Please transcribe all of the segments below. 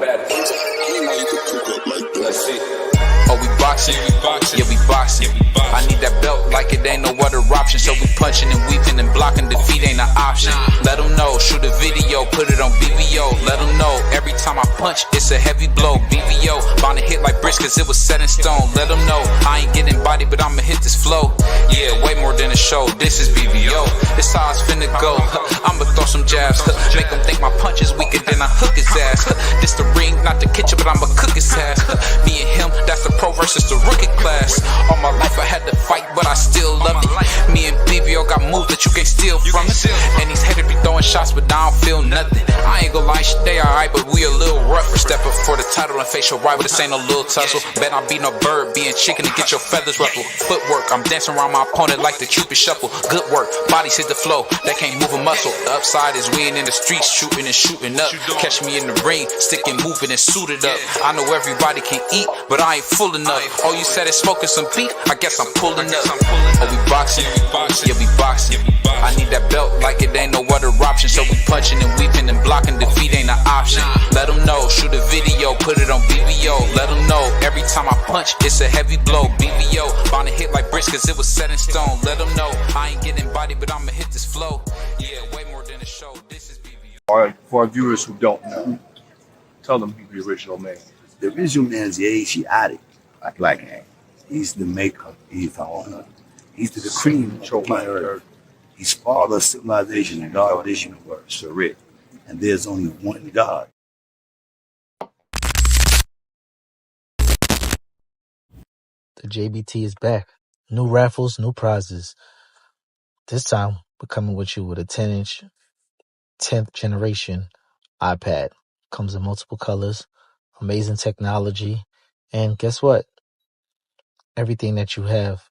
bad. Let's see. Oh, we boxing? Yeah, we boxing. I need that belt like it ain't no other option. So we punching and weaving and blocking. Defeat ain't an option. Let them know. Shoot a video, put it on BVO. Let them know. Every time I punch, it's a heavy blow. BVO, bound to hit like bricks cause it was set in stone. Let them know. I ain't getting body, but I'ma hit this flow. Yeah, way more than a show. This is BVO. This how it's finna go. I'ma throw some jabs. Make them think my punch is weaker than I hook his ass. This the ring, not the kitchen, but I'ma cook his ass. Me and him, that's the pro versus the rookie class. All my life I had to fight, but I still love it. Me and BVO got moves that you can't steal from us. And these haters be throwing shots, but I don't feel nothing. I ain't gonna lie, they alright, but we a little rough. We're stepping for the title and face your rival. This ain't no little tussle. Bet I be no bird, being chicken to get your feathers ruffled. Footwork, I'm dancing around my opponent like the Cupid shuffle. Good work, bodies hit the flow, they can't move a muscle. The upside is we ain't in the streets shooting and shooting up. Catch me in the ring, sticking, moving and suited up. I know everybody can eat, but I ain't full enough. Oh, you said it's smoking some beef? I guess I'm pulling up. Oh, we boxing? Yeah, we boxing. I need that belt like it ain't no other option. So we punching and weaving and blocking. Defeat ain't an option. Let them know. Shoot a video, put it on BVO. Let them know. Every time I punch, it's a heavy blow. BVO, bound to hit like bricks cause it was set in stone. Let them know. I ain't getting body, but I'ma hit this flow. Yeah, way more than a show. This is BVO. Alright, for our viewers who don't know, tell them who the original man is. The original man is the Asiatic Black Man. He's the maker. He's the cream of planet Earth. He's father of civilization and God of this universe, Shakur. And there's only one God. The JBT is back. New raffles, new prizes. This time, we're coming with you with a 10-inch, 10th generation iPad. Comes in multiple colors, amazing technology, and guess what? Everything that you have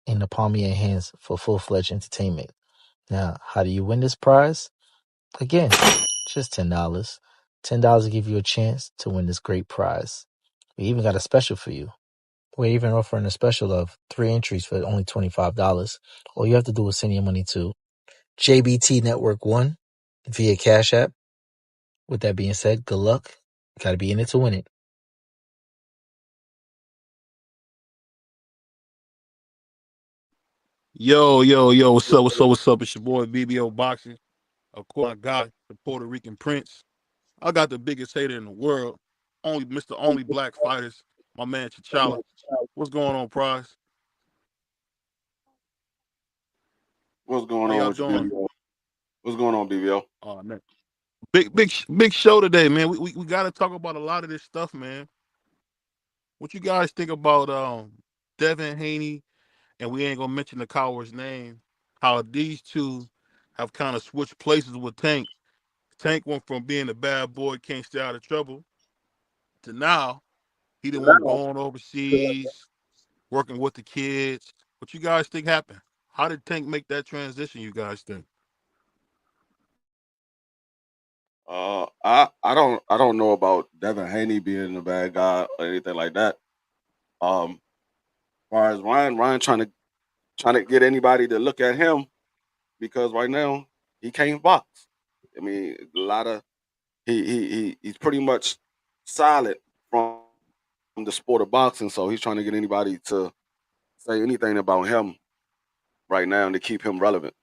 in the palm of your hands for full-fledged entertainment. Now, how do you win this prize? Again, just $10. $10 to give you a chance to win this great prize. We even got a special for you. We're even offering a special of 3 entries for only $25. All you have to do is send your money to JBT Network 1 via Cash App. With that being said, good luck. You got to be in it to win it. Yo, what's up? It's your boy BVO Boxing. Of course, I got the Puerto Rican Prince. I got the biggest hater in the world. Only black fighters. My man T'Challa. What's going on, Prize? What's going on with you, BVO? What's going on, BVO? Oh man, big show today, man. We got to talk about a lot of this stuff, man. What you guys think about Devin Haney? And we ain't gonna mention the coward's name. How these two have kind of switched places with Tank. Tank went from being a bad boy, can't stay out of trouble, to now he didn't want going overseas, working with the kids. What you guys think happened? How did Tank make that transition? You guys think? I don't know about Devin Haney being a bad guy or anything like that. As far as Ryan trying to get anybody to look at him because right now he can't box. I mean, a lot of he's pretty much silent from the sport of boxing, so he's trying to get anybody to say anything about him right now and to keep him relevant.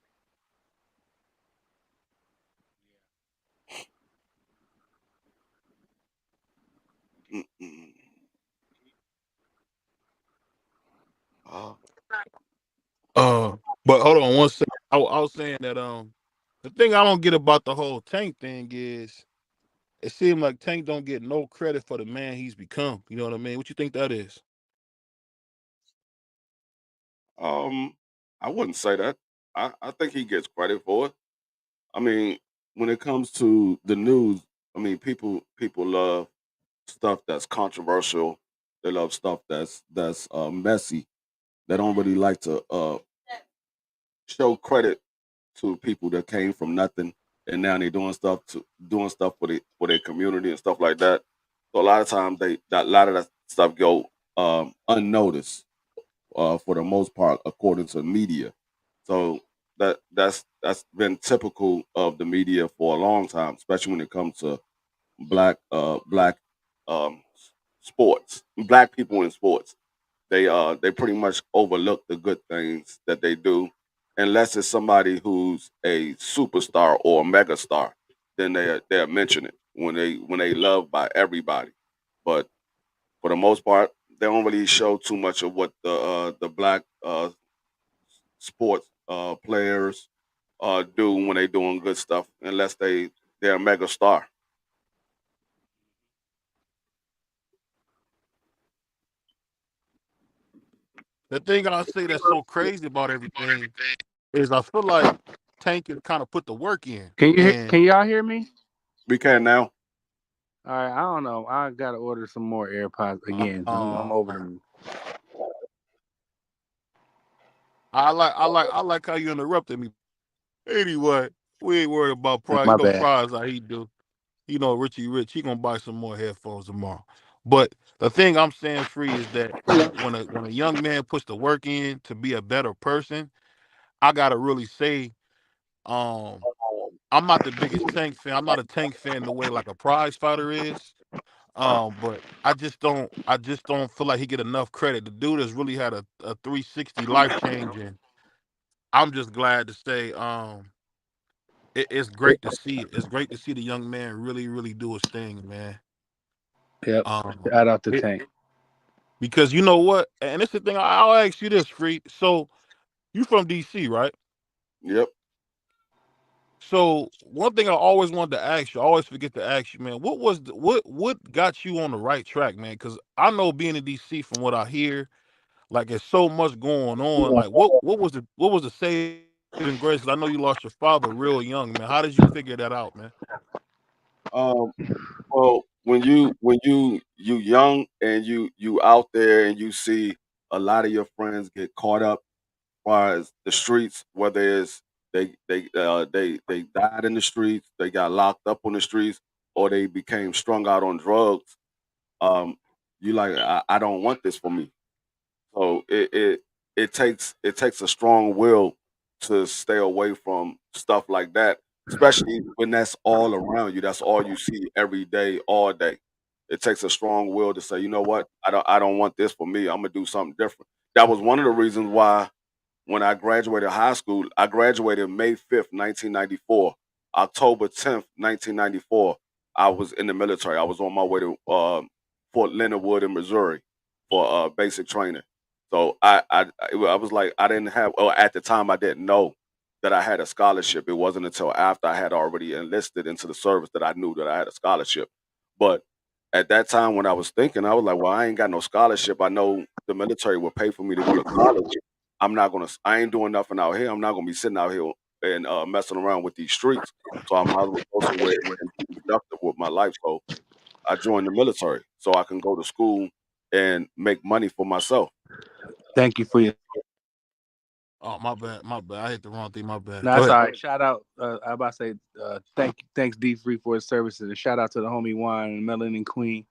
But hold on one second. I was saying that the thing I don't get about the whole Tank thing is it seems like Tank don't get no credit for the man he's become. You know what I mean? What you think that is? I wouldn't say that. I think he gets credit for it. I mean, when it comes to the news, I mean, people love stuff that's controversial. They love stuff that's messy. They don't really like to show credit to people that came from nothing and now they're doing stuff for their community and stuff like that. So a lot of times a lot of that stuff go unnoticed for the most part, according to the media. So that's been typical of the media for a long time, especially when it comes to black um, sports, black people in sports. They pretty much overlook the good things that they do, unless it's somebody who's a superstar or a megastar. Then they'll mention it when they loved by everybody. But for the most part, they don't really show too much of what the black sports players do when they doing good stuff, unless they're a mega star. The thing I say that's so crazy about everything is I feel like Tank can kind of put the work in. Can And y'all hear me? We can now. All right, I don't know. I gotta order some more AirPods again. I'm over them. I like how you interrupted me. Anyway, we ain't worried about prize. My You know bad. prize how he do. You know Richie Rich, he gonna buy some more headphones tomorrow. But the thing I'm saying, free, is that when a young man puts the work in to be a better person, I gotta really say, um, I'm not the biggest Tank fan. I'm not a Tank fan the way like a prize fighter is. But I just don't feel like he get enough credit. The dude has really had a 360 life change, and I'm just glad to say, it's great to see it. It's great to see the young man really, really do his thing, man. Yep. Um, Shout out to it, Tank. because you know what, and it's the thing. I'll ask you this, Free. So you from DC, right? Yep. So one thing I always wanted to ask you, I always forget to ask you, man. What got you on the right track, man? Because I know being in DC, from what I hear, like there's so much going on. Like what was the saving grace? 'Cause I know you lost your father real young, man. How did you figure that out, man? Um, well, when you young and you out there and you see a lot of your friends get caught up far as the streets, whether it's they died in the streets, they got locked up on the streets, or they became strung out on drugs. Um, you like I don't want this for me. So it takes a strong will to stay away from stuff like that, especially when that's all around you. That's all you see every day, all day. It takes a strong will to say, you know what, I don't want this for me. I'm gonna do something different. That was one of the reasons why when I graduated high school, I graduated May 5th, 1994. October 10th, 1994, I was in the military. I was on my way to Fort Leonard Wood in Missouri for basic training. So I was like, I didn't have, or at the time, I didn't know that I had a scholarship. It wasn't until after I had already enlisted into the service that I knew that I had a scholarship. But at that time, when I was thinking, I was like, well, I ain't got no scholarship. I know the military will pay for me to go to college. I ain't doing nothing out here. I'm not gonna be sitting out here and messing around with these streets. So I might as well go somewhere and be productive with my life. So I joined the military so I can go to school and make money for myself. Thank you for your. Oh, my bad. I hit the wrong thing. My bad. No, Go that's ahead. all right. Shout out. I about to say thanks D Free for his services, and shout out to the homie Juan and Melanin Queen.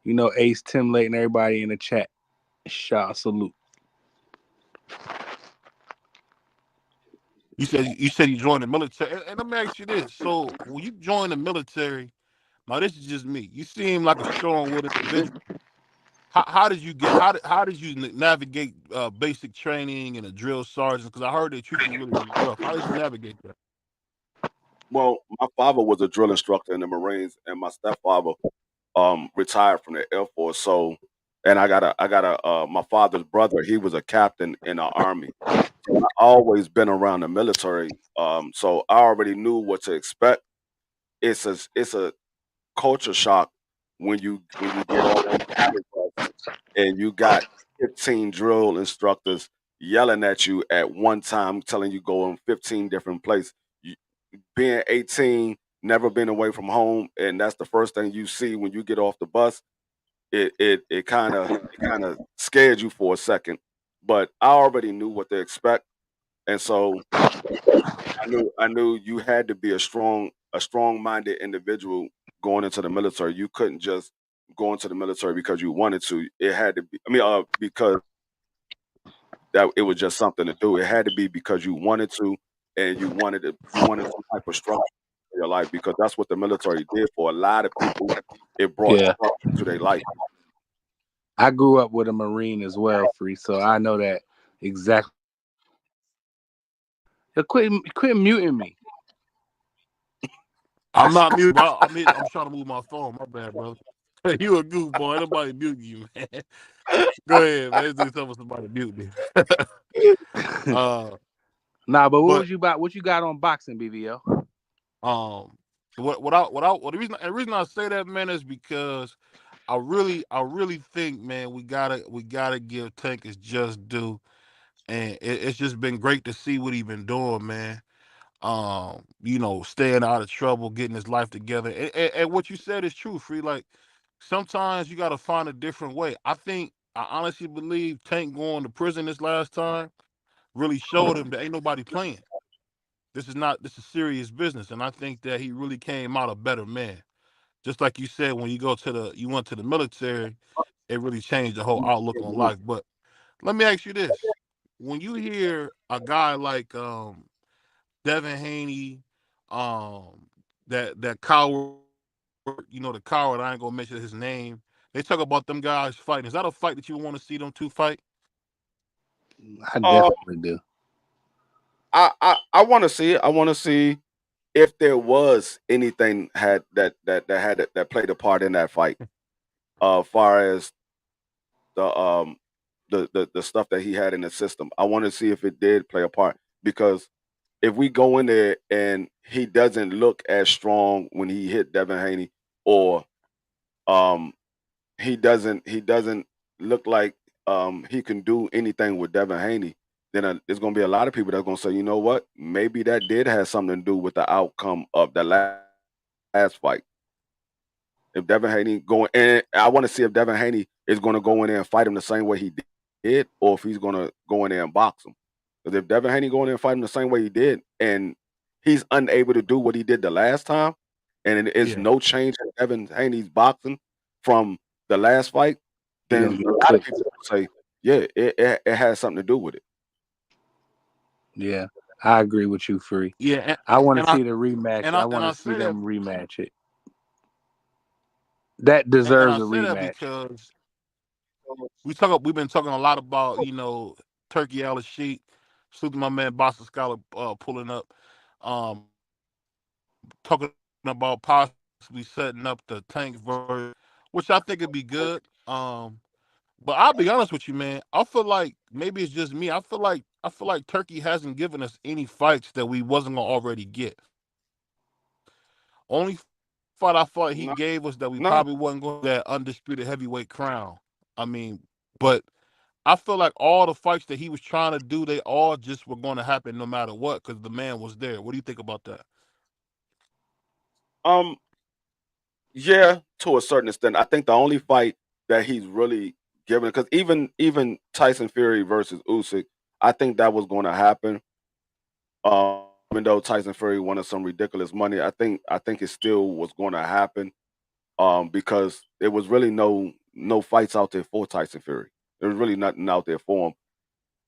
You know Ace, Tim Late, and everybody in the chat. Shout salute. You said you joined the military, and let me ask you this: so when you join the military, now this is just me. You seem like a strong-willed individual. How did you get? How did you navigate basic training and a drill sergeant? Because I heard they treat you really, really rough. How did you navigate that? Well, my father was a drill instructor in the Marines, and my stepfather retired from the Air Force. So, and I got a my father's brother. He was a captain in the Army. So I always been around the military. So I already knew what to expect. It's a culture shock when you get off the battle bus and you got 15 drill instructors yelling at you at one time, telling you go in 15 different places. You, being 18, never been away from home, and that's the first thing you see when you get off the bus. It kind of scared you for a second, but I already knew what to expect, and so I knew you had to be a strong minded individual going into the military. You couldn't just go into the military because you wanted to. It had to be. I mean, because that it was just something to do. It had to be because you wanted to, and you wanted some type of structure. of your life because that's what the military did for a lot of people. It brought Yeah. structure to their life. I grew up with a Marine as well, Free, so I know that exactly. Quit muting me. I'm not mute. I'm trying to move my phone. My bad, brother. You a goofball. Ain't nobody mute you, man. Go ahead, man. Let's do something. Somebody mute me. uh, Nah, but but what you got on boxing, BVO? um, the reason I say that, man, is because I really think, man, we gotta give Tank his just due, and it's just been great to see what he been doing, man. Staying out of trouble, getting his life together. And what you said is true, Free. Like, sometimes you got to find a different way. I honestly believe Tank going to prison this last time really showed him that ain't nobody playing. This is serious business. And I think that he really came out a better man. Just like you said, when you went to the military, it really changed the whole outlook on life. But let me ask you this. When you hear a guy like Devin Haney, that coward, the coward. I ain't gonna mention his name. They talk about them guys fighting. Is that a fight that you want to see them two fight? I Uh, definitely do. I want to see it. I want to see if there was anything that played a part in that fight. Far as the the stuff that he had in the system, I want to see if it did play a part because if we go in there and he doesn't look as strong when he hit Devin Haney, or um, he doesn't look like he can do anything with Devin Haney, then there's going to be a lot of people that's going to say, you know what, maybe that did have something to do with the outcome of the last fight. If Devin Haney going, and I want to see if Devin Haney is going to go in there and fight him the same way he did, or if he's going to go in there and box him. Because if Devin Haney go in there and fight him the same way he did, and he's unable to do what he did the last time, and it is Yeah, no change in Devin Haney's boxing from the last fight, He gonna then get a lot of cooked. people say, yeah, it has something to do with it. Yeah, I agree with you, Free. yeah, I want to and I see the rematch. and I I and want to I see say that them rematch it. That and deserves I a say that rematch. because we've been talking a lot about Turkey Alice Sheik, salute my man Boston Scholar pulling up, talking about possibly setting up the Tank version, which I think would be good. But I'll be honest with you, man. I feel like maybe it's just me. I feel like Turkey hasn't given us any fights that we wasn't gonna already get. Only fight I thought he gave us that we probably wasn't No, going to get that undisputed heavyweight crown. I mean, but I feel like all the fights that he was trying to do, they all just were going to happen no matter what because the man was there. What do you think about that? um, yeah, to a certain extent. I think the only fight that he's really given, because even Tyson Fury versus Usyk, I think that was going to happen. Even though Tyson Fury wanted some ridiculous money, I think it still was going to happen. Because there was really no fights out there for Tyson Fury. There was really nothing out there for him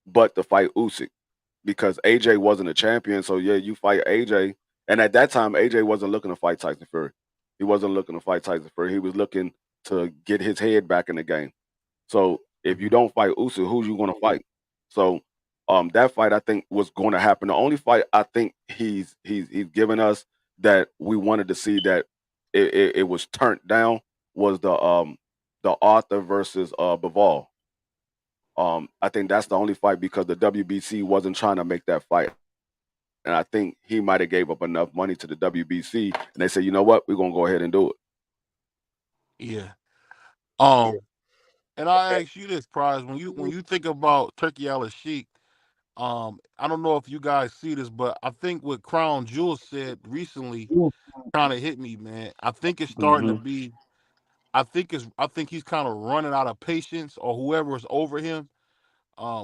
but to fight Usyk because AJ wasn't a champion. So yeah, you fight AJ, and at that time AJ wasn't looking to fight Tyson Fury. He wasn't looking to fight Tyson Fury. He was looking to get his head back in the game. So if you Mhm. don't fight Usyk, who you going to fight? So that fight I think was going to happen. The only fight I think he's given us that we wanted to see that it was turned down was the Arthur versus Bivol. I think that's the only fight because the WBC wasn't trying to make that fight. And I think he might have gave up enough money to the WBC, and they said, you know what, we're gonna go ahead and do it. Yeah. Um, and I ask you this, Prize, when you think about Turkey Alice Sheik, I don't know if you guys see this, but I think what Crown Jewel said recently kind of hit me, man. I think it's starting to Hmm. be. I think he's kind of running out of patience, or whoever is over him.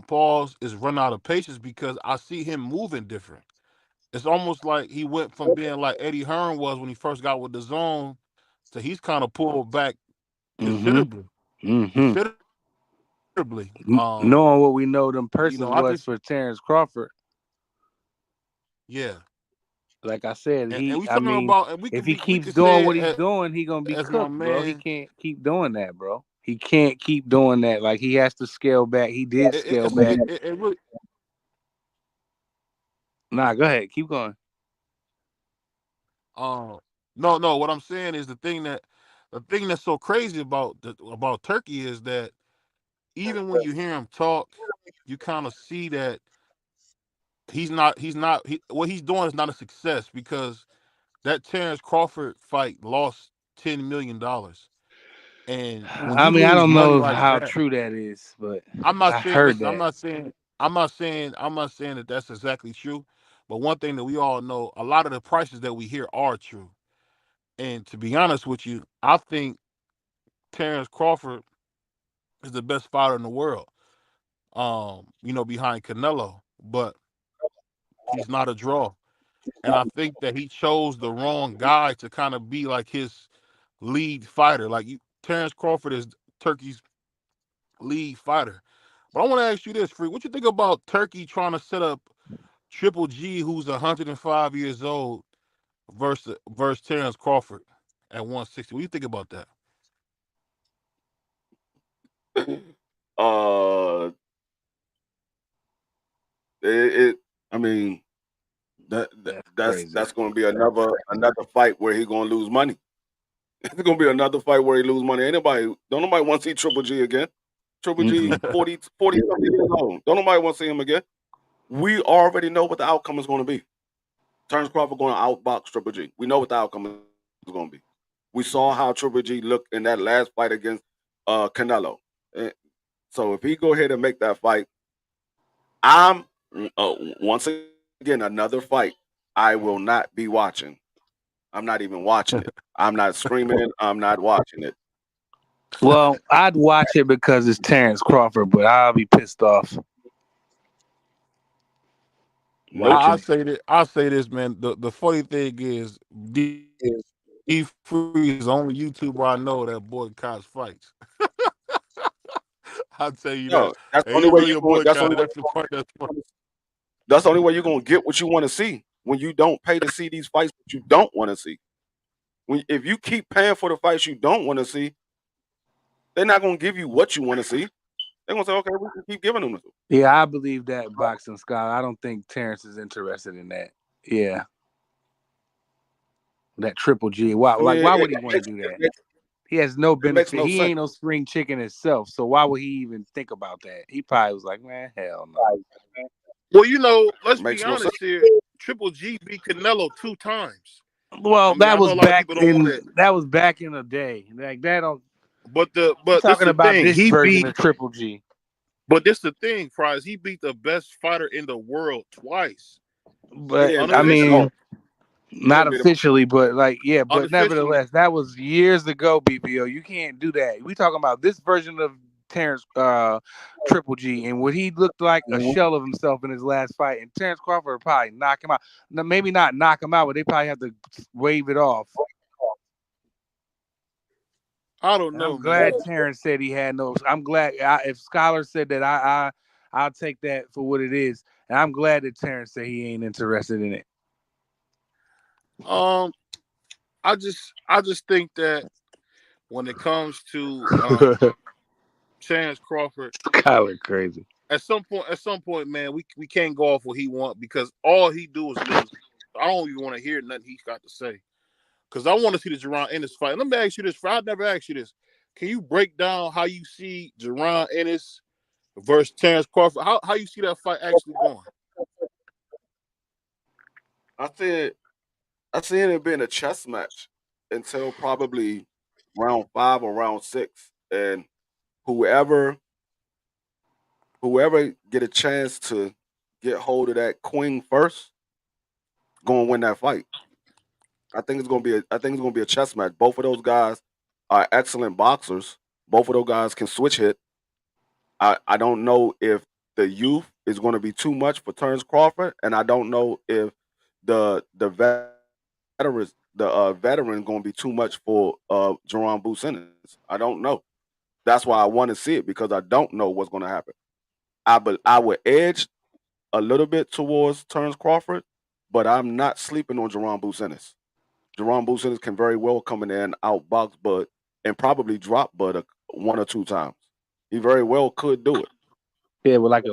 Pauls is running out of patience because I see him moving different. It's almost like he went from being like Eddie Hearn was when he first got with the zone to he's kind of pulled back Hmm. considerably. Hmm. Considerably. Knowing what we know them I persons just was for Terrence Crawford. yeah. Like I said, And we I talking mean, about, and if he we keeps could doing say what it he's doing, he gonna be as my cooked, bro. He man. can't keep doing that, bro. He can't keep doing that. Like he has to scale back. He did scale back. It really. Nah, go ahead, keep going. Uh, no. What I'm saying is the thing that's so crazy about about Turkey is that even when you hear him talk, you kind of see that what he's doing is not a success, because that Terrence Crawford fight lost $10 million, and when I you mean, I lose don't money know like how that, true that is, but I'm not I saying. heard Listen, that. I'm not saying that that's exactly true, but one thing that we all know, a lot of the prices that we hear are true. And to be honest with you, I think Terrence Crawford is the best fighter in the world. Behind Canelo, but he's not a draw. And I think that he chose the wrong guy to kind of be like his lead fighter. Terrence Crawford is Turkey's lead fighter. But I want to ask you this, Free. What you think about Turkey trying to set up Triple G, who's 105 years old, versus Terrence Crawford at 160? What do you think about that? uh, it I mean That's crazy. that's going to be another fight where he going to lose money. It's going to be another fight where he lose money. Don't nobody want to see Triple G again. Triple G, Mm-mm. 40 something years old. Don't nobody want to see him again. We already know what the outcome is going to be. Terrence Crawford going to outbox Triple G. We know what the outcome is going to be. We saw how Triple G looked in that last fight against Canelo. So if he go ahead and make that fight, I'm once again another fight I will not be watching. I'm not even watching it. I'm not screaming it. I'm not watching it. Well, I'd watch it because it's Terrence Crawford, but I'll be pissed off Nope. watching it. I'll say this, man. The funny thing is, D Free is the only YouTuber I know that boycotts fights. I'll tell you that. No, that's the And only he way really you're a going. That's the boycott. only way. That's the part that's funny. That's the only way you're going to get what you want to see. When you don't pay to see these fights that you don't want to see. If you keep paying for the fights you don't want to see, they're not going to give you what you want to see. They're going to say, okay, we can keep giving them to you. Yeah, I believe that boxing scholar. I don't think Terrence is interested in that. Yeah, that Triple G. Why? I mean, Like, why would he want to do that? He has no it makes benefit. no He sense. ain't no spring chicken himself. So why would he even think about that? He probably was like, man, hell no. Well, let's It be makes no sense. honest here. Triple G beat Canelo 2 times. I Well, mean, I know a lot of people don't want to, that was back in the day. Like that don't. I'm but this is talking the about thing. this version of Triple G. But this the thing, Prize. He beat the best fighter in the world twice, He But didn't I beat him. No, unofficially. mean, he not didn't beat him. officially, but like, yeah, but Unofficially. nevertheless, that was years ago, BVO. You can't do that. We talking about this version of Terrence Triple G and what he looked like a shell of himself in his last fight. And Terrence Crawford would probably knock him out. Now, maybe not knock him out, but they probably have to wave it off. I don't And I'm know, man. glad Terrence said he had no. I'm glad if Scholar said that I'll take that for what it is. And I'm glad that Terrence said he ain't interested in it. Um, I just think that when it comes to Chance Crawford, Scholar crazy. at some point, man, we can't go off what he want, because all he do is lose. I don't even want to hear nothing he's got to say, because I want to see the Jerron Ennis fight. Let me ask you this. I never asked you this. Can you break down how you see Jerron Ennis versus Terrence Crawford? How you see that fight actually going? I said, I seen it being a chess match until probably round 5 or round 6, and whoever whoever get a chance to get hold of that queen first, going to win that fight. I think it's gonna be a chess match. Both of those guys are excellent boxers. Both of those guys can switch hit. I don't know if the youth is going to be too much for Terrence Crawford, and I don't know if the veteran going to be too much for Jerome Boo Simmons. I don't know. That's why I want to see it, because I don't know what's going to happen. I would edge a little bit towards Terrence Crawford, but I'm not sleeping on Jerron Boots Ennis. Jerron Boots Ennis can very well come in there and outbox Bud and probably drop Bud one or two times. He very well could do it. Yeah, with like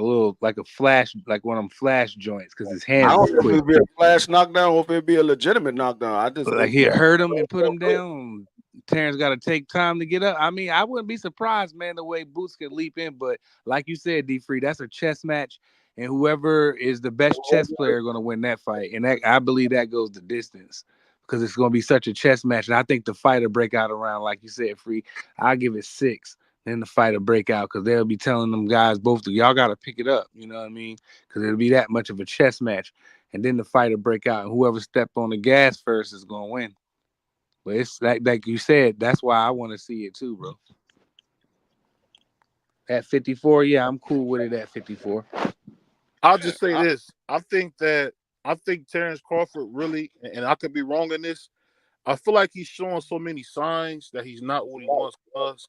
a flash, like one of them flash joints, because his I hands don't is know if quick. it'd be a flash knockdown or if it'd be a legitimate knockdown. I just Like think he hurt him and put him down. Terrence got to take time to get up. I mean, I wouldn't be surprised, man, the way Boots could leap in. But like you said, D Free, that's a chess match, and whoever is the best chess player going to win that fight. And that, I believe that goes the distance because it's going to be such a chess match. And I think the fight will break out around, like you said, Free. I'll give it 6. Then the fight will break out because they'll be telling them guys, both of y'all got to pick it up. You know what I mean? Because it'll be that much of a chess match. And then the fight will break out, and whoever stepped on the gas first is going to win. But it's like you said, that's why I want to see it too, bro. At 54, yeah, I'm cool with it at 54. I'll just say this. I think Terrence Crawford really, and I could be wrong in this, I feel like he's showing so many signs that he's not what he once was.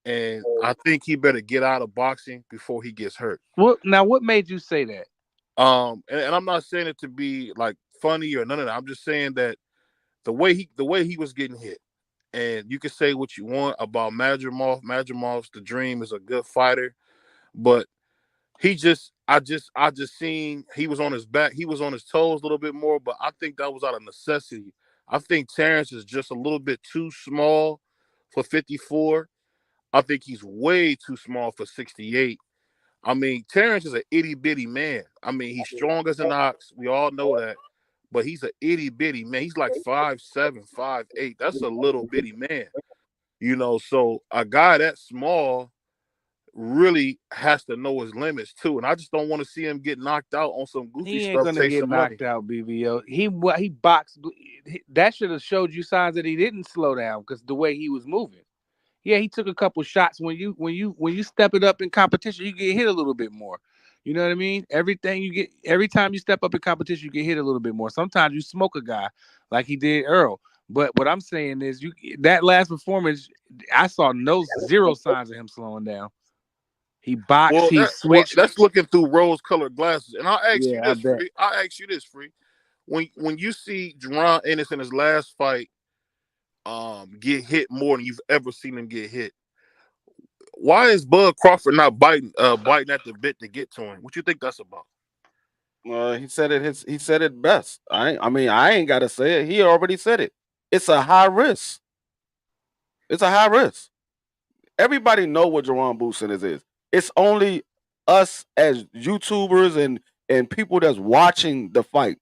And I think he better get out of boxing before he gets hurt. What made you say that? And I'm not saying it to be like funny or none of that. I'm just saying that the way he was getting hit, and you can say what you want about Madrimov. Madrimov's the dream, is a good fighter, but I just seen he was on his back, he was on his toes a little bit more, but I think that was out of necessity. I think Terrence is just a little bit too small for 54. I think he's way too small for 68. I mean, Terrence is an itty bitty man. I mean, he's strong as an ox. We all know that. But he's an itty bitty man. He's like 5'7", 5'8". That's a little bitty man. You know, so a guy that small really has to know his limits too. And I just don't want to see him get knocked out on some goofy He ain't stuff, gonna chase get some money. knocked out, BVO. He boxed. That should have showed you signs that he didn't slow down because the way he was moving. Yeah, he took a couple shots. When you step it up in competition, you get hit a little bit more. You know what I mean? Every time you step up in competition, you get hit a little bit more. Sometimes you smoke a guy like he did Earl. But what I'm saying is, that last performance, I saw zero signs of him slowing down. He boxed, he switched. That's looking through rose-colored glasses. And I'll ask you I this, bet. Free. I'll ask you this, Free. When you see Jerron Ennis in his last fight get hit more than you've ever seen him get hit, why is Bud Crawford not biting at the bit to get to him? What you think that's about? He said it. He said it best. I mean, I ain't gotta say it. He already said it. It's a high risk. It's a high risk. Everybody know what Jerron Boots Ennis is. It's only us as YouTubers and people that's watching the fight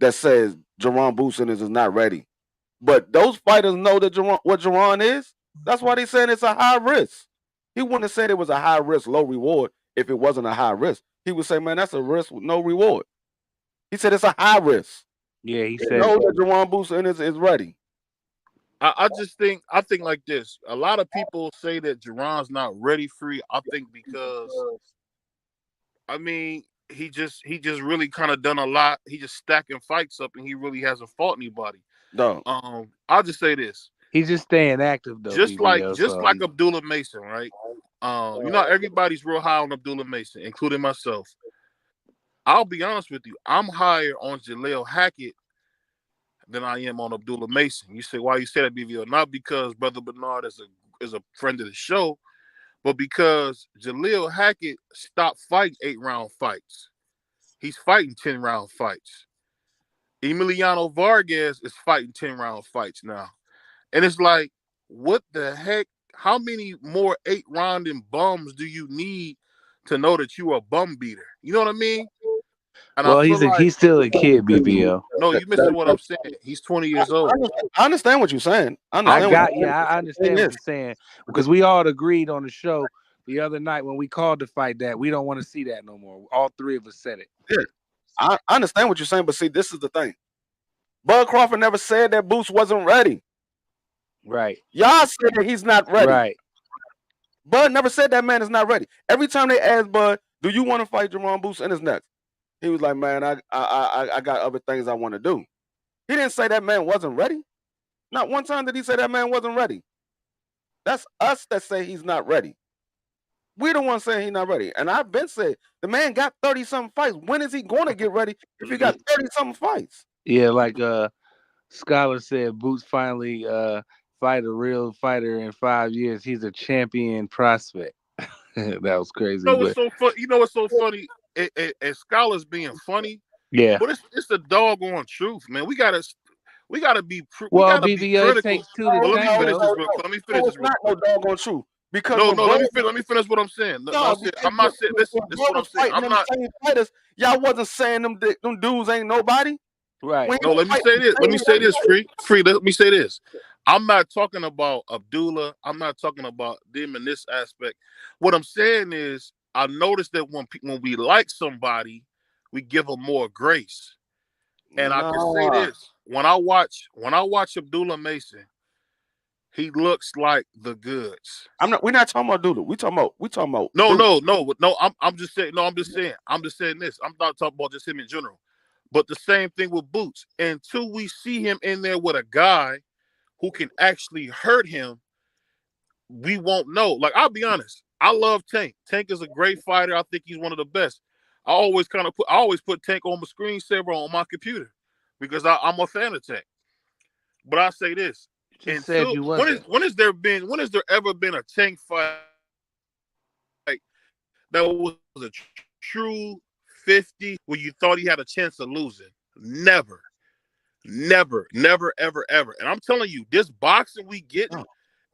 that says Jerron Boots Ennis is not ready. But those fighters know that what Jerron is. That's why they saying it's a high risk. He wouldn't have said it was a high risk, low reward if it wasn't a high risk. He would say, man, that's a risk with no reward. He said it's a high risk. Yeah, he They said know that Jerron Boots Ennis is ready. I think like this. A lot of people say that Jerron's not ready, Free. I think because I mean he just really kind of done a lot. He just stacking fights up and he really hasn't fought anybody. No. I'll just say this. he's just staying active though. Just BBO, like Abdullah Mason, right? You know, everybody's real high on Abdullah Mason, including myself. I'll be honest with you. I'm higher on Jaleel Hackett than I am on Abdullah Mason. You say, why you say that, BVO? Not because Brother Bernard is a friend of the show, but because Jaleel Hackett stopped fighting 8-round fights. He's fighting 10-round fights. Emiliano Vargas is fighting 10-round fights now. And it's like, what the heck? How many more 8-rounding bums do you need to know that you are a bum beater? You know what I mean? And well, I feel like he's still a kid, BBO. no, you missing what I'm saying. He's 20 years old. I understand what you're saying. I understand what you're saying because we all agreed on the show the other night when we called to fight that we don't want to see that no more. All three of us said it. Yeah, I understand what you're saying, but see, this is the thing. Bud Crawford never said that Boots wasn't ready. Right. Y'all said that he's not ready. Right. Bud never said that man is not ready. Every time they asked Bud, do you want to fight Jerron Boots in his next? He was like, man, I got other things I want to do. He didn't say that man wasn't ready. Not one time did he say that man wasn't ready. That's us that say he's not ready. We're the ones saying he's not ready. And I've been saying the man got 30-something fights. When is he going to get ready if he got 30-something fights? Yeah, like Scholar said, Boots finally fight a real fighter in 5 years. He's a champion prospect. That was crazy. You know what's But so funny? You know what's so funny? And Scholar's being funny, yeah. but it's the doggone truth, man. We gotta be Well, be BVO, it critical. takes two to But let me finish tango. this real quick. Let me finish this It's real not no quick. doggone truth. Because No, when no, brothers, let me finish what I'm saying. no, I'm not saying. Listen, this is what I'm saying. fighting I'm them not. same fighters, y'all wasn't saying them dudes ain't nobody. Right. When No, let me say this. Let me say this, Free. Let me say this. I'm not talking about Abdullah. I'm not talking about them in this aspect. What I'm saying is, I noticed that when we like somebody, we give them more grace. And I can say this: when I watch Abdullah Mason, he looks like the goods. We're not talking about Doodle. We talking about No, dude. no. I'm just saying. No, I'm just saying this. I'm not talking about just him in general. But the same thing with Boots. Until we see him in there with a guy who can actually hurt him, we won't know. Like, I'll be honest. I love Tank. Tank is a great fighter. I think he's one of the best. I always put Tank on my screensaver on my computer because I'm a fan of Tank. But I say this. You just said you wasn't. When has there ever been a Tank fight that was a true 50 where you thought he had a chance of losing? Never, ever. And I'm telling you, this boxing we getting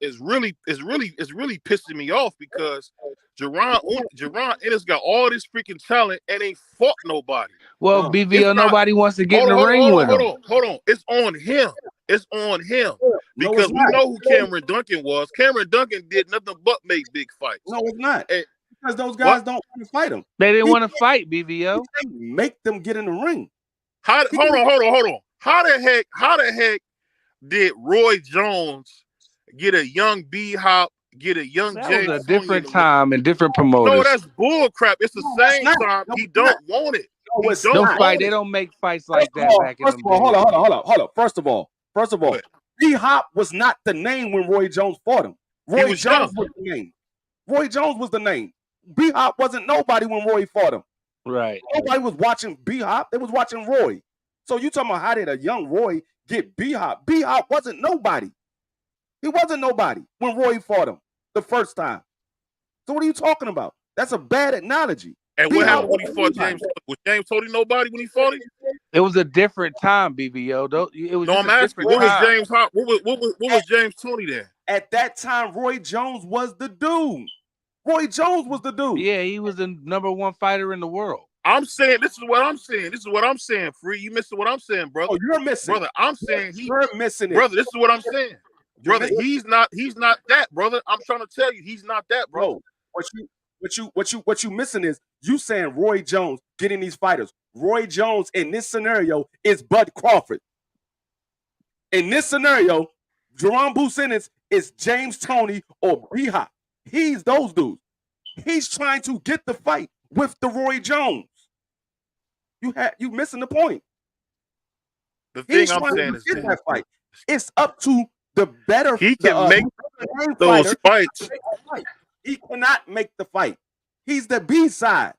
is really pissing me off because Jerron Ennis got all this freaking talent and ain't fought nobody. Well, BVO, nobody wants to get in the Hold ring with him. on. It's on him. No, Because it's we not. know who Cameron Duncan was. Cameron Duncan did nothing but make big fights. No, it's not. And Because those guys don't want to fight him. They didn't want to fight, BVO. He make them get in the ring. hold on. How the heck did Roy Jones get a young B-Hop, get a young That James was a Toney different time and different promoters. No, that's bull crap. It's the same time. He don't want it. No, it's Don't not. fight. They don't make fights like that back in them days. Hold on. First of all, B-Hop was not the name when Roy Jones fought him. Roy Jones was the name. Roy Jones was the name. B-Hop wasn't nobody when Roy fought him. Right. Nobody was watching B-Hop. They was watching Roy. So you talking about how did a young Roy get B-Hop? B-Hop wasn't nobody. He wasn't nobody when Roy fought him the first time. So what are you talking about? That's a bad analogy. And what happened when he fought James? Was James Toney nobody when he fought him? It was a different time, BVO. It was I'm asking, what was James? What was James Toney then? At that time, Roy Jones was the dude. Roy Jones was the dude. Yeah, he was the #1 fighter in the world. I'm saying this is what I'm saying. Free, you missing what I'm saying, brother? Oh, you're missing, brother. I'm saying you're missing it, brother. This is what I'm saying, brother. He's not that, brother. I'm trying to tell you, he's not that, brother. No, what you missing is you saying Roy Jones getting these fighters. Roy Jones in this scenario is Bud Crawford. In this scenario, Jerron Boots is James Toney or B-Hop. He's those dudes. He's trying to get the fight with the Roy Jones. You missing the point. The thing I'm saying is that fight. It's up to the better. He can make those fights. He cannot make the fight. He's the B side.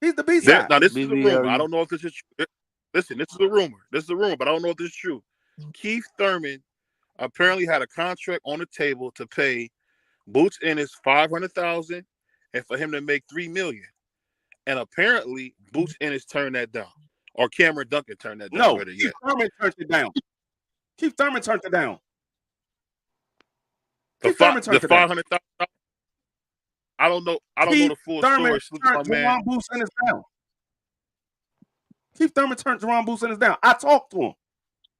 He's the B side. Now this is a rumor. I don't know if this is true. Listen, this is a rumor. But I don't know if this is true. Keith Thurman apparently had a contract on the table to pay Boots Ennis $500,000 and for him to make $3 million. And apparently Boots Ennis turned that down. Or Cameron Duncan turned that down. No, Keith Thurman turned it down. Keith Thurman turned it down. The $500,000. I don't know the full story. Jerron Boots Ennis down. Keith Thurman turned Jerron Boots Ennis down. I talked to him.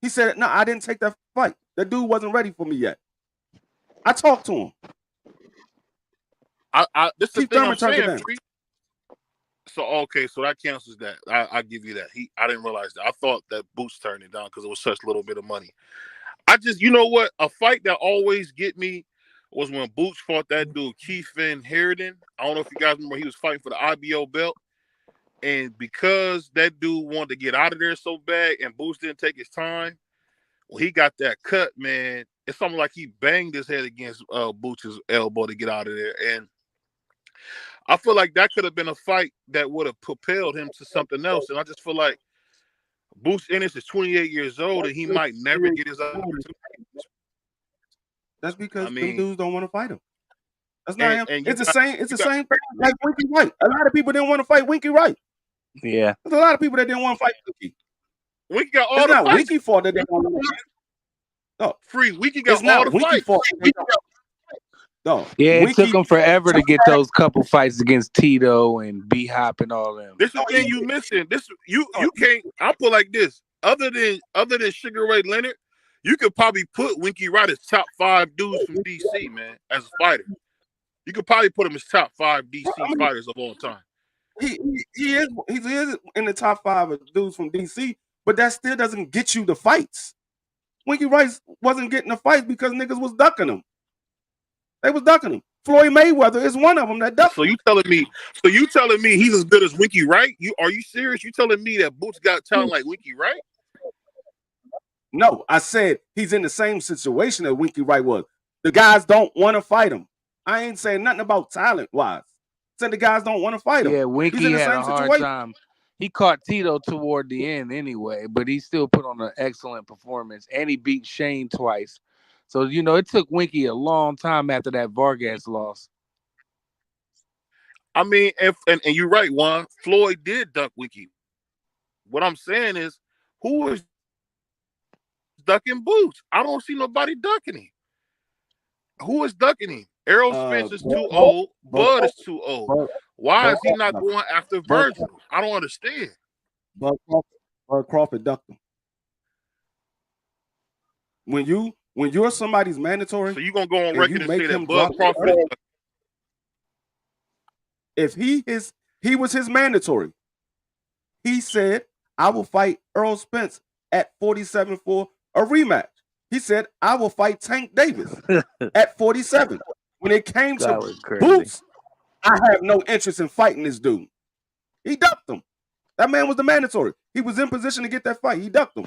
He said, "No, I didn't take that fight. That dude wasn't ready for me yet." I talked to him. This is the thing I'm saying. So okay, so that cancels that. I give you that. I didn't realize that. I thought that Boots turned it down because it was such little bit of money. You know what? A fight that always get me was when Boots fought that dude Keith Van Herden. I don't know if you guys remember, he was fighting for the IBO belt, and because that dude wanted to get out of there so bad, and Boots didn't take his time, when he got that cut, man, it's something like he banged his head against Boots' elbow to get out of there. And I feel like that could have been a fight that would have propelled him to something else. And I just feel like Boots Ennis is 28 years old and he might never get his opportunity. That's because I them mean, dudes don't want to fight him. That's not him. and It's the same. It's the same thing like Winky Wright. A lot of people didn't want to fight Winky Wright. Yeah. There's a lot of people that didn't want to fight Winky. Winky got all It's the not fights. Winky fault that they don't want to fight. No, Free. Winky got it's not all the Winky fights. fault. No. Yeah, it Winky, took him forever to get those couple fights against Tito and B Hop and all them. This is the thing you missing. This you can't. I'll put like this. Other than Sugar Ray Leonard, you could probably put Winky Wright as top 5 dudes from DC, man, as a fighter. You could probably put him as top 5 DC fighters of all time. He is in the top 5 of dudes from DC, but that still doesn't get you the fights. Winky Wright wasn't getting the fights because niggas was ducking him. They was ducking him. Floyd Mayweather is one of them that ducked. So you telling me he's as good as Winky Wright? Are you serious? You telling me that Boots got talent like Winky Wright? No, I said he's in the same situation that Winky Wright was. The guys don't want to fight him. I ain't saying nothing about talent-wise. Said the guys don't want to fight him. Yeah, Winky had a hard time. He caught Tito toward the end anyway, but he still put on an excellent performance, and he beat Shane twice. So, it took Winky a long time after that Vargas loss. I mean, and you're right, Juan. Floyd did duck Winky. What I'm saying is, who is ducking Boots? I don't see nobody ducking him. Who is ducking him? Errol Spence is too old. Bud is too old. Why is he not going after Virgil? I don't understand. Bud Crawford ducked him. When you're somebody's mandatory, so you're gonna go on record and say that Bud Crawford is if he was his mandatory, he said, I will fight Errol Spence at 47 for a rematch. He said, I will fight Tank Davis at 47. When it came to Boots, I have no interest in fighting this dude. He ducked him. That man was the mandatory. He was in position to get that fight. He ducked him.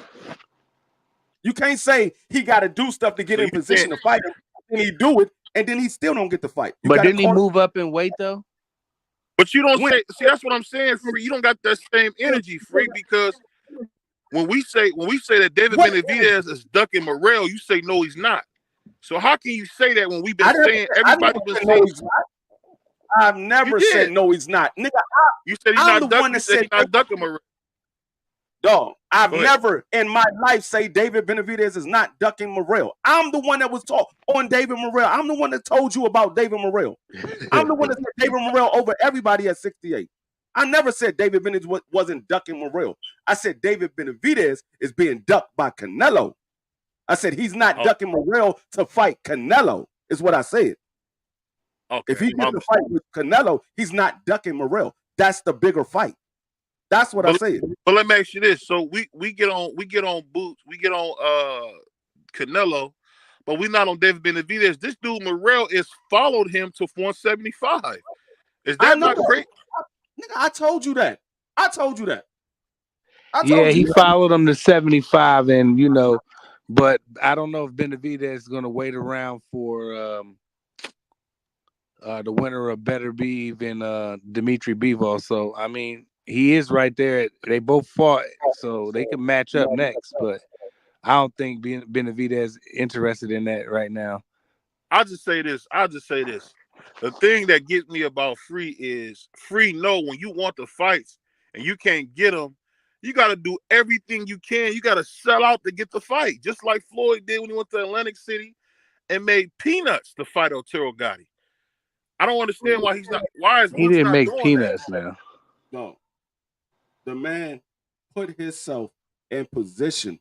You can't say he got to do stuff to get in position to fight him, and he do it, and then he still don't get the fight. But didn't he move up in weight, though? But you don't say. See, that's what I'm saying, Free. You don't got that same energy, Free, because when we say that David Benavidez is ducking Morrell, you say no, he's not. So how can you say that when we've been saying everybody's been saying he's not? I've never said no, he's not. Nigga, you said he's not ducking. You said he's not ducking Morrell. Dog, I've never in my life say David Benavidez is not ducking Morrell. I'm the one that was taught on David Morrell. I'm the one that told you about David Morrell. I'm the one that said David Morrell over everybody at 68. I never said David Benavidez wasn't ducking Morrell. I said David Benavidez is being ducked by Canelo. I said he's not ducking Morrell to fight Canelo, is what I said. Okay, if he gets a fight with Canelo, he's not ducking Morrell. That's the bigger fight. That's what I said. But let me ask you this: so we get on Boots, we get on Canelo, but we're not on David Benavidez. This dude Morrell is followed him to 175. Is that not great? Nigga, I told you that. He followed him to 75, and but I don't know if Benavidez is going to wait around for the winner of Better Beef and Dimitri Bivol. So I mean, he is right there. They both fought, so they can match up next. But I don't think Benavidez is interested in that right now. I'll just say this. The thing that gets me about Free is Free know when you want the fights and you can't get them, you got to do everything you can. You got to sell out to get the fight, just like Floyd did when he went to Atlantic City and made peanuts to fight Otero Gotti. I don't understand why he's not. Why is he didn't make peanuts now? No, the man put himself in position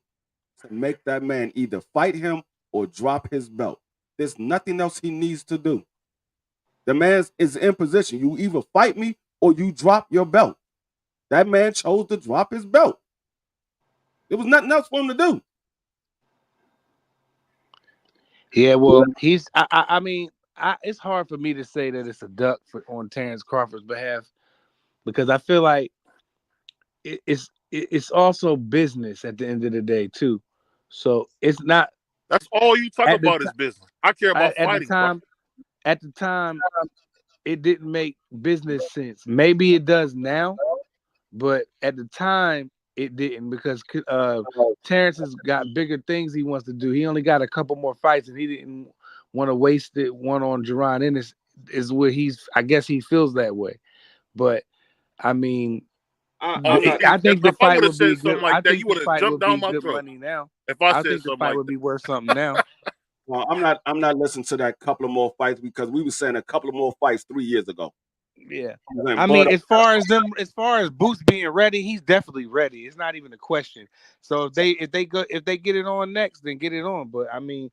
to make that man either fight him or drop his belt. There's nothing else he needs to do. The man is in position. You either fight me or you drop your belt. That man chose to drop his belt. There was nothing else for him to do. Yeah, well, he's. I mean, it's hard for me to say that it's a duck on Terrence Crawford's behalf because I feel like it's also business at the end of the day too. So it's not That's all you talk At the about is business. I care about at the fighting. Bro. time, it didn't make business sense. Maybe it does now, but at the time it didn't because Terrence has got bigger things he wants to do. He only got a couple more fights, and he didn't want to waste it one on Jerron Ennis. Is where I guess he feels that way. But I mean, I think the If I fight would have would be said good. something like I that, think you the would have fight jumped would be down my good throat. money now. If I I said think the something fight like would that. be worth something now. Well, I'm not listening to that couple of more fights because we were saying a couple of more fights 3 years ago. Yeah. Then I Bud, mean, as far as Boots being ready, he's definitely ready. It's not even a question. So if they get it on next, then get it on. But I mean,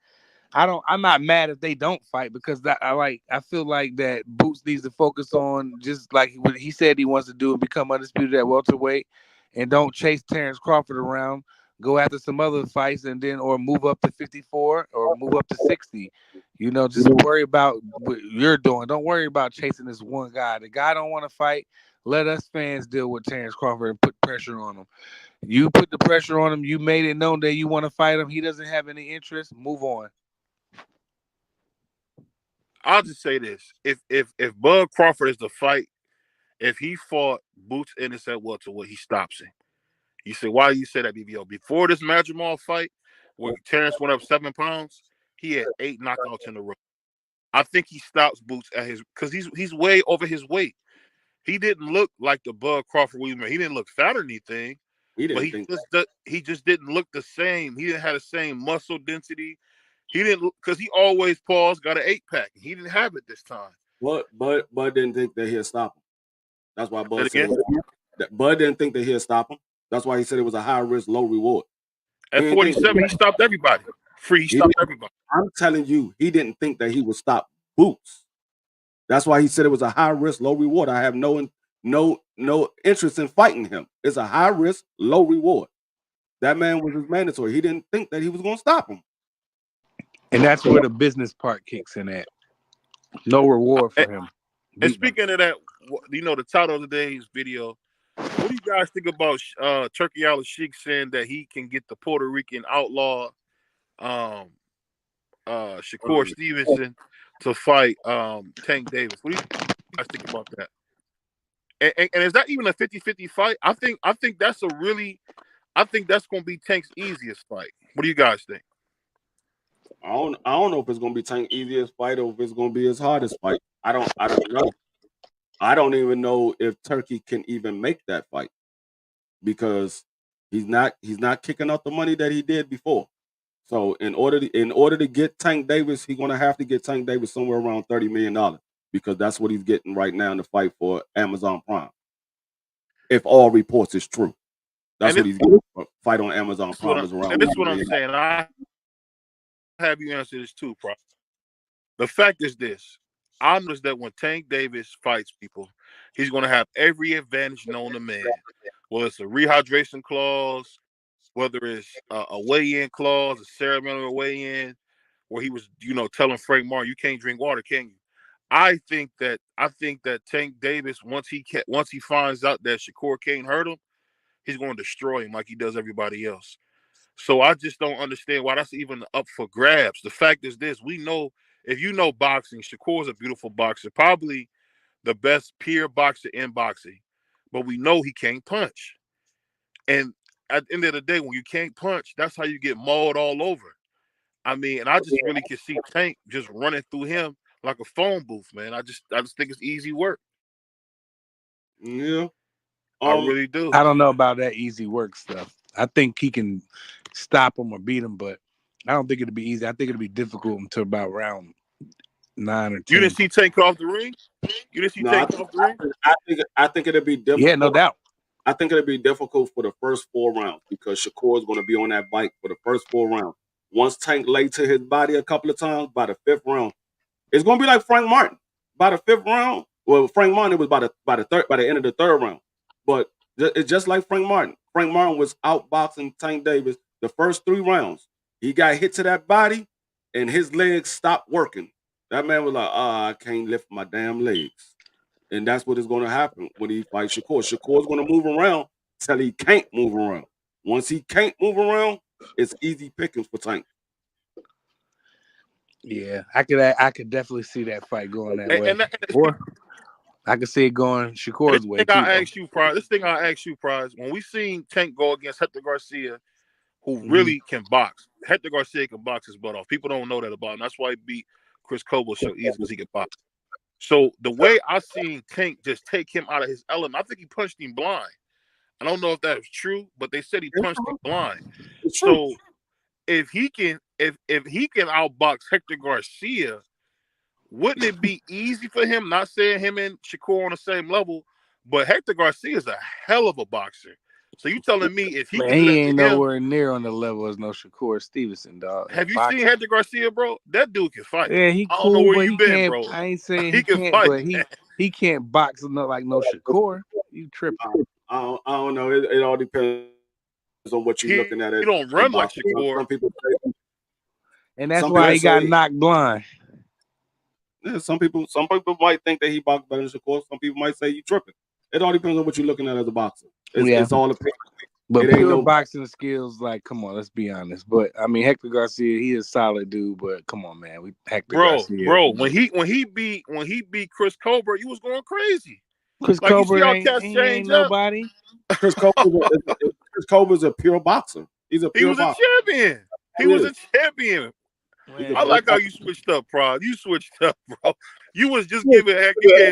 I'm not mad if they don't fight because I feel like that Boots needs to focus on just like what he said he wants to do and become undisputed at welterweight, and don't chase Terrence Crawford around. Go after some other fights and then or move up to 54 or move up to 60. You know, just worry about what you're doing. Don't worry about chasing this one guy. The guy don't want to fight. Let us fans deal with Terrence Crawford and put pressure on him. You put the pressure on him. You made it known that you want to fight him. He doesn't have any interest. Move on. I'll just say this: if Bud Crawford is the fight, if he fought Boots Ennis at welterweight, he stops him. You say, why do you say that, BVO? Before this Madrimal fight, where Terrence went up 7 pounds, he had 8 knockouts in a row. I think he stops Boots at his because he's way over his weight. He didn't look like the Bud Crawford we met. He didn't look fat or anything, but he just didn't look the same. He didn't have the same muscle density. He didn't because he always got an 8-pack. He didn't have it this time. Bud didn't think that he'd stop him. That's why Bud said Again? Bud didn't think that he'd stop him. That's why he said it was a high risk, low reward. At 47, he stopped everybody. He stopped everybody. I'm telling you, he didn't think that he would stop Boots. That's why he said it was a high risk, low reward. I have no interest in fighting him. It's a high risk, low reward. That man was his mandatory. He didn't think that he was going to stop him. And that's where the business part kicks in at. No reward for him. And speaking of that, the title of today's video, what do you guys think about Turki Usyk saying that he can get the Puerto Rican outlaw Shakur Stevenson to fight Tank Davis? What do you guys think about that? And is that even a 50-50 fight? I think that's going to be Tank's easiest fight. What do you guys think? I don't know if it's going to be Tank's easiest fight or if it's going to be his hardest fight. I don't know. I don't even know if Turki can even make that fight because he's not kicking out the money that he did before. So in order to get Tank Davis, he's going to have to get Tank Davis somewhere around $30 million because that's what he's getting right now in the fight for Amazon Prime. If all reports is true, that's what he's getting. Fight on Amazon Prime is around. And this is what I'm saying. I have you answer this too, bro. The fact is this. I noticed that when Tank Davis fights people, he's going to have every advantage known to man. Whether it's a rehydration clause, whether it's a weigh-in clause, a ceremonial weigh-in, where he was, telling Frank Martin, you can't drink water, can you? I think that Tank Davis, once he finds out that Shakur can't hurt him, he's going to destroy him like he does everybody else. So I just don't understand why that's even up for grabs. The fact is this: we know, if you know boxing, Shakur's a beautiful boxer, probably the best peer boxer in boxing, but we know he can't punch. And at the end of the day, when you can't punch, that's how you get mauled all over. I mean, and I just really can see Tank just running through him like a phone booth, man. I just think it's easy work. Yeah. I really do. I don't know about that easy work stuff. I think he can stop him or beat him, but I don't think it'll be easy. I think it'll be difficult until about round 9 or 10. You didn't see Tank off the ring? You didn't see Tank off the ring? I think it'll be difficult. Yeah, no doubt. I think it'll be difficult for the first 4 rounds because Shakur is going to be on that bike for the first 4 rounds. Once Tank laid to his body a couple of times, by the 5th round, it's going to be like Frank Martin. By the 5th round, well, Frank Martin, it was by the end of the 3rd round. But it's just like Frank Martin. Frank Martin was outboxing Tank Davis the first 3 rounds. He got hit to that body, and his legs stopped working. That man was like, I can't lift my damn legs. And that's what is going to happen when he fights Shakur. Shakur's going to move around till he can't move around. Once he can't move around, it's easy pickings for Tank. Yeah, I could definitely see that fight going that way, And or I could see it going Shakur's way too. This thing I ask you, Prize. When we seen Tank go against Hector Garcia, who Mhm. really can box. Hector Garcia can box his butt off. People don't know that about him. That's why he beat Chris Kobo so easy, because he can box. So the way I seen Tank just take him out of his element, I think he punched him blind. I don't know if that was true, but they said he punched him blind. It's true. So if he can outbox Hector Garcia, wouldn't it be easy for him? Not saying him and Shakur on the same level, but Hector Garcia is a hell of a boxer. So you telling me if he Man, can do he that ain't to him? nowhere near on the level as no Shakur Stevenson, dog. Have you seen Hector Garcia, bro? That dude can fight. Yeah, he I don't know cool, where but you he been, can't. bro. I ain't saying He he can can't, fight. but he can't box like no Shakur. You tripping? I don't know. It all depends on what you're looking at. He don't run like Shakur. Some people say, And that's some why people he got say- knocked blind. yeah, some people might think that he boxed better than Shakur. Some people might say you tripping. It all depends on what you're looking at as a boxer. It's all opinion. But It ain't pure no boxing skills, like, come on, let's be honest. But I mean, Hector Garcia, he is a solid dude. But come on, man, Hector Garcia, bro. When he beat Chris Colbert, you was going crazy. Chris Like, you see Colbert how ain't, cats he change ain't up? nobody. Chris Colbert's a pure boxer. He's a He pure was a boxer. champion. He was a champion. Man, I like how you switched up, Prod. You switched up, bro. You was just you gave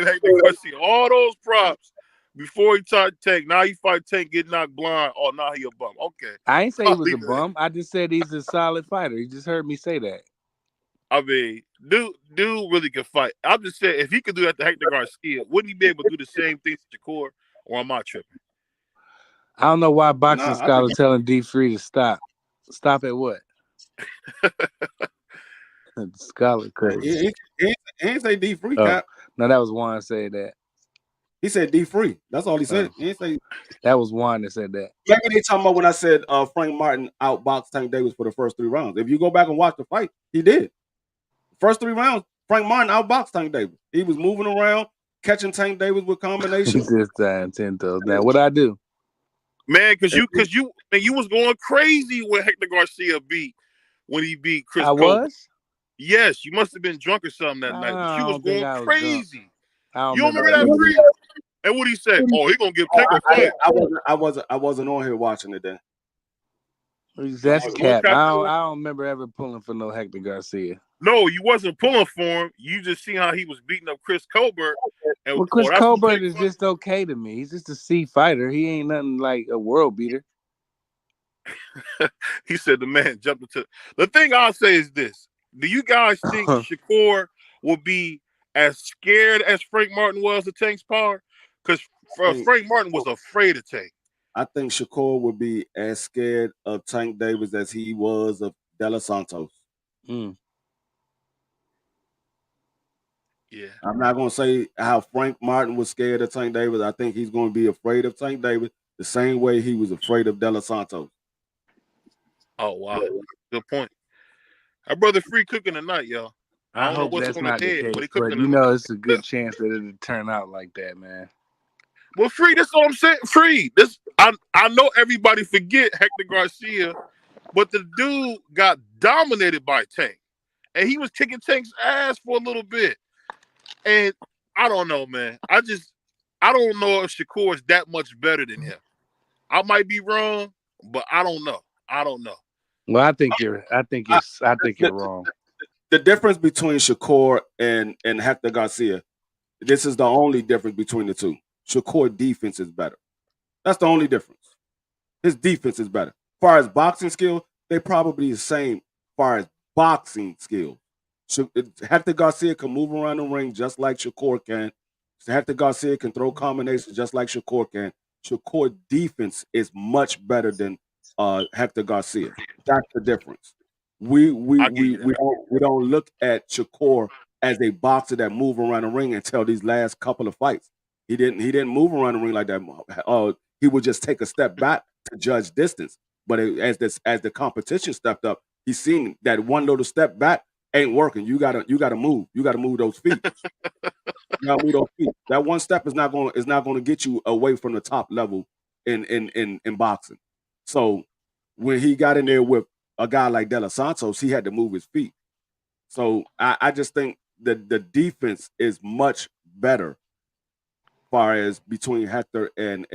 Hector Garcia all those props before he tried Tank. Now he fight Tank, get knocked blind. Oh, now he a bum. Okay. I ain't say he was a bum. I just said he's a solid fighter. You just heard me say that. I mean, dude really can fight. I'm just saying, if he could do that to Hector Garcia, wouldn't he be able to do the same thing to Shakur? Or am I tripping? I don't know why boxing scholars telling D3 to stop. Stop at what? Scholar crazy. He ain't say D3, Cap. No, that was Juan said that. He said D3. That's all he said. He ain't say. That was Juan that said that. Maybe they talking about when I said Frank Martin outboxed Tank Davis for the first 3 rounds. If you go back and watch the fight, he did. First 3 rounds, Frank Martin outboxed Tank Davis. He was moving around, catching Tank Davis with combinations. This time 10 toes. Now, what I do? Man, because you was going crazy when Hector Garcia when he beat Chris Colbert. Was? Yes, you must have been drunk or something that night. But you was going crazy. You don't remember that, Free? And what he said? Oh, he gonna give Tank a fight. I wasn't on here watching it then. That's cap. I don't remember ever pulling for no Hector Garcia. No, you wasn't pulling for him. You just seen how he was beating up Chris Colbert. And, well, Chris Colbert is just okay to me. He's just a C fighter. He ain't nothing like a world beater. He said the man jumped into. The thing I'll say is this: do you guys think Shakur will be as scared as Frank Martin was of Tank's power? Because Frank Martin was afraid of Tank. I think Shakur would be as scared of Tank Davis as he was of De Los Santos. Mm. Yeah. I'm not going to say how Frank Martin was scared of Tank Davis. I think he's going to be afraid of Tank Davis the same way he was afraid of De Los Santos. Oh, wow. Good point. Our brother Free cooking tonight, y'all. I don't know what's that's on not the the head, case, but he but cooking you know it's a good chance that it'll turn out like that, man. Well, Free, that's what I'm saying. Free. I know everybody forget Hector Garcia, but the dude got dominated by Tank. And he was kicking Tank's ass for a little bit. And I don't know, man. I don't know if Shakur is that much better than him. I might be wrong, but I don't know. Well, I think you're wrong. The difference between Shakur and Hector Garcia, this is the only difference between the two. Shakur defense is better. That's the only difference. His defense is better. As far as boxing skill, they probably the same as far as boxing skill. Hector Garcia can move around the ring just like Shakur can. Hector Garcia can throw combinations just like Shakur can. Shakur defense is much better than Hector Garcia. That's the difference. We don't look at Shakur as a boxer that move around the ring until these last couple of fights. He didn't move around the ring like that. He would just take a step back to judge distance. But as the competition stepped up, he's seen that one little step back ain't working. You gotta move. You gotta move those feet. You gotta move those feet. That one step is not gonna get you away from the top level in boxing. So when he got in there with a guy like De Los Santos, he had to move his feet. So I just think that the defense is much better far as between Hector and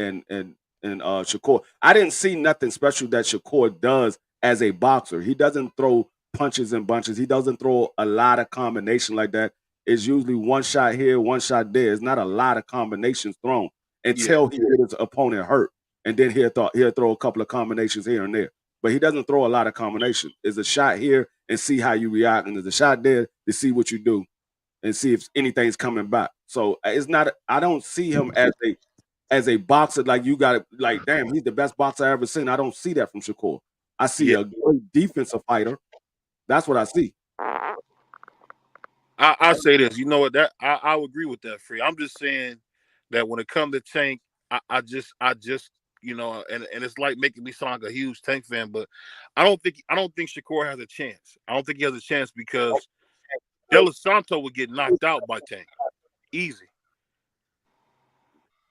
Shakur. I didn't see nothing special that Shakur does as a boxer. He doesn't throw punches and bunches. He doesn't throw a lot of combination like that. It's usually one shot here, one shot there. It's not a lot of combinations thrown until he get his opponent hurt, and then he'll throw a couple of combinations here and there. But he doesn't throw a lot of combinations. It's a shot here and see how you react, and there's a shot there to see what you do and see if anything's coming back. So it's not. I don't see him as a boxer like you got it. Like damn, he's the best boxer I ever seen. I don't see that from Shakur. I see Yeah, a great defensive fighter. That's what I see. I say this. You know what? That I would agree with that, Free. I'm just saying that when it comes to Tank, I just and it's like making me sound like a huge Tank fan, but I don't think Shakur has a chance. I don't think he has a chance because De La Santo would get knocked out by Tank. Easy.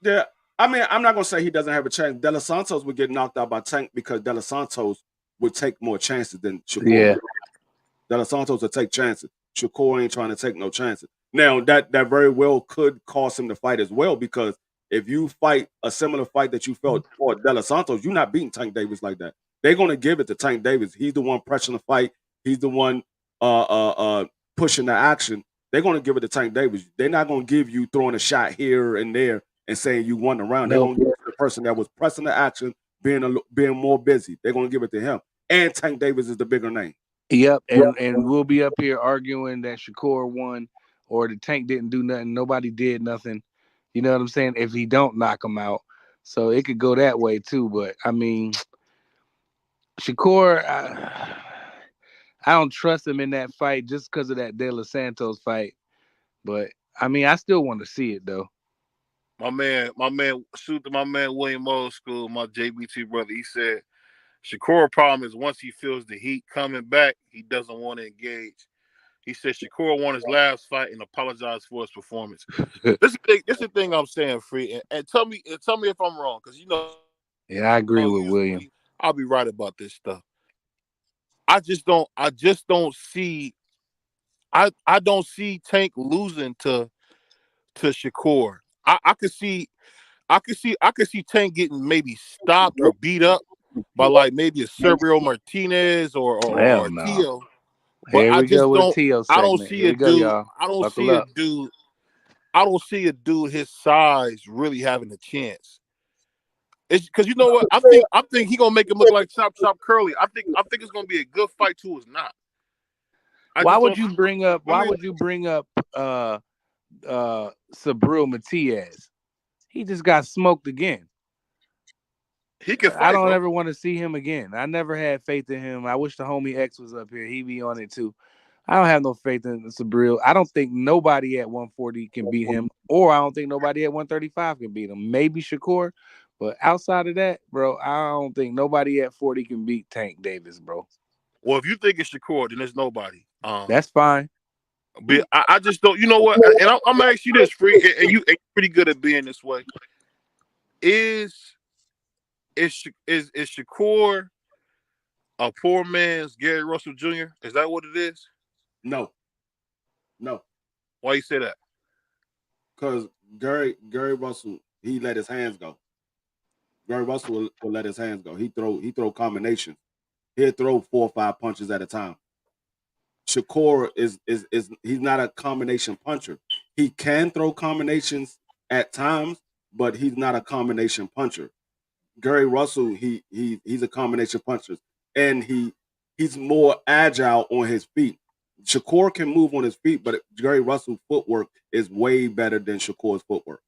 Yeah, I mean, I'm not gonna say he doesn't have a chance. De Los Santos would get knocked out by Tank because De Los Santos would take more chances than Shakur. Yeah. De Los Santos will take chances. Shakur ain't trying to take no chances. Now that very well could cause him to fight as well because if you fight a similar fight that you felt for De Los Santos, you're not beating Tank Davis like that. They're gonna give it to Tank Davis. He's the one pressuring the fight. He's the one pushing the action. They're gonna give it to Tank Davis. They're not gonna give you throwing a shot here and there and saying you won the round. They're Nope. gonna give it to the person that was pressing the action, being more busy. They're gonna give it to him. And Tank Davis is the bigger name. Yep, and we'll be up here arguing that Shakur won or the Tank didn't do nothing. Nobody did nothing. You know what I'm saying? If he don't knock him out, so it could go that way too. But I mean, Shakur, I don't trust him in that fight just because of that De Los Santos fight. But I mean, I still want to see it though. My man William Old School, my JBT brother, he said Shakur problem is once he feels the heat coming back, he doesn't want to engage. He said Shakur won his last fight and apologized for his performance. This is the thing I'm saying, Free, and tell me if I'm wrong, because Yeah, I agree with usually William. I'll be right about this stuff. I just don't see Tank losing to Shakur. I could see Tank getting maybe stopped or beat up by like maybe a Sergio Martinez or Hell no. Tio. But Here I we go just with a don't Tio I don't segment. see Here a we go, dude y'all. I don't Buckle see a up. dude I don't see a dude his size really having a chance. It's because you know what? I think he gonna make him look like Chop Curly. I think it's gonna be a good fight too. It's not. I Why just would don't. you bring up? I Why mean, would you bring up Sabril Matias? He just got smoked again. He can I fight, don't bro. ever want to see him again. I never had faith in him. I wish the homie X was up here. He be on it too. I don't have no faith in Sabril. I don't think nobody at 140 can beat him, or I don't think nobody at 135 can beat him. Maybe Shakur, but outside of that, bro, I don't think nobody at 40 can beat Tank Davis, bro. Well, if you think it's Shakur, then there's nobody. That's fine. But I just don't. You know what? And I'm gonna ask you this, Free, and you're pretty good at being this way. Is is Shakur a poor man's Gary Russell Jr.? Is that what it is? no, no, Why you say that? because Gary Russell he let his hands go. Gary Russell will let his hands go. He throw combinations. He'll throw 4 or 5 punches at a time. Shakur is he's not a combination puncher. He can throw combinations at times, but he's not a combination puncher. Gary Russell, he's a combination puncher, and he's more agile on his feet. Shakur can move on his feet, but Gary Russell's footwork is way better than Shakur's footwork.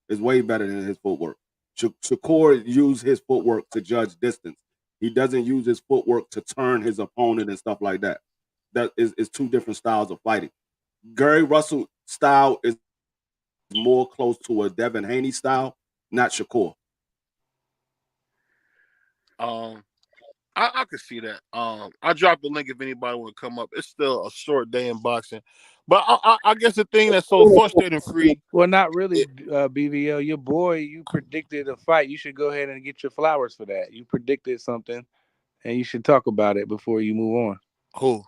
Is way better than his footwork. Shakur used his footwork to judge distance. He doesn't use his footwork to turn his opponent and stuff like that. That is two different styles of fighting. Gary Russell style is more close to a Devin Haney style, not Shakur. Um, I could see that. I dropped the link if anybody want to come up. It's still a short day in boxing, but I guess the thing that's so frustrating, Free. Well, not really, BVL. Your boy, you predicted a fight. You should go ahead and get your flowers for that. You predicted something, and you should talk about it before you move on. Who?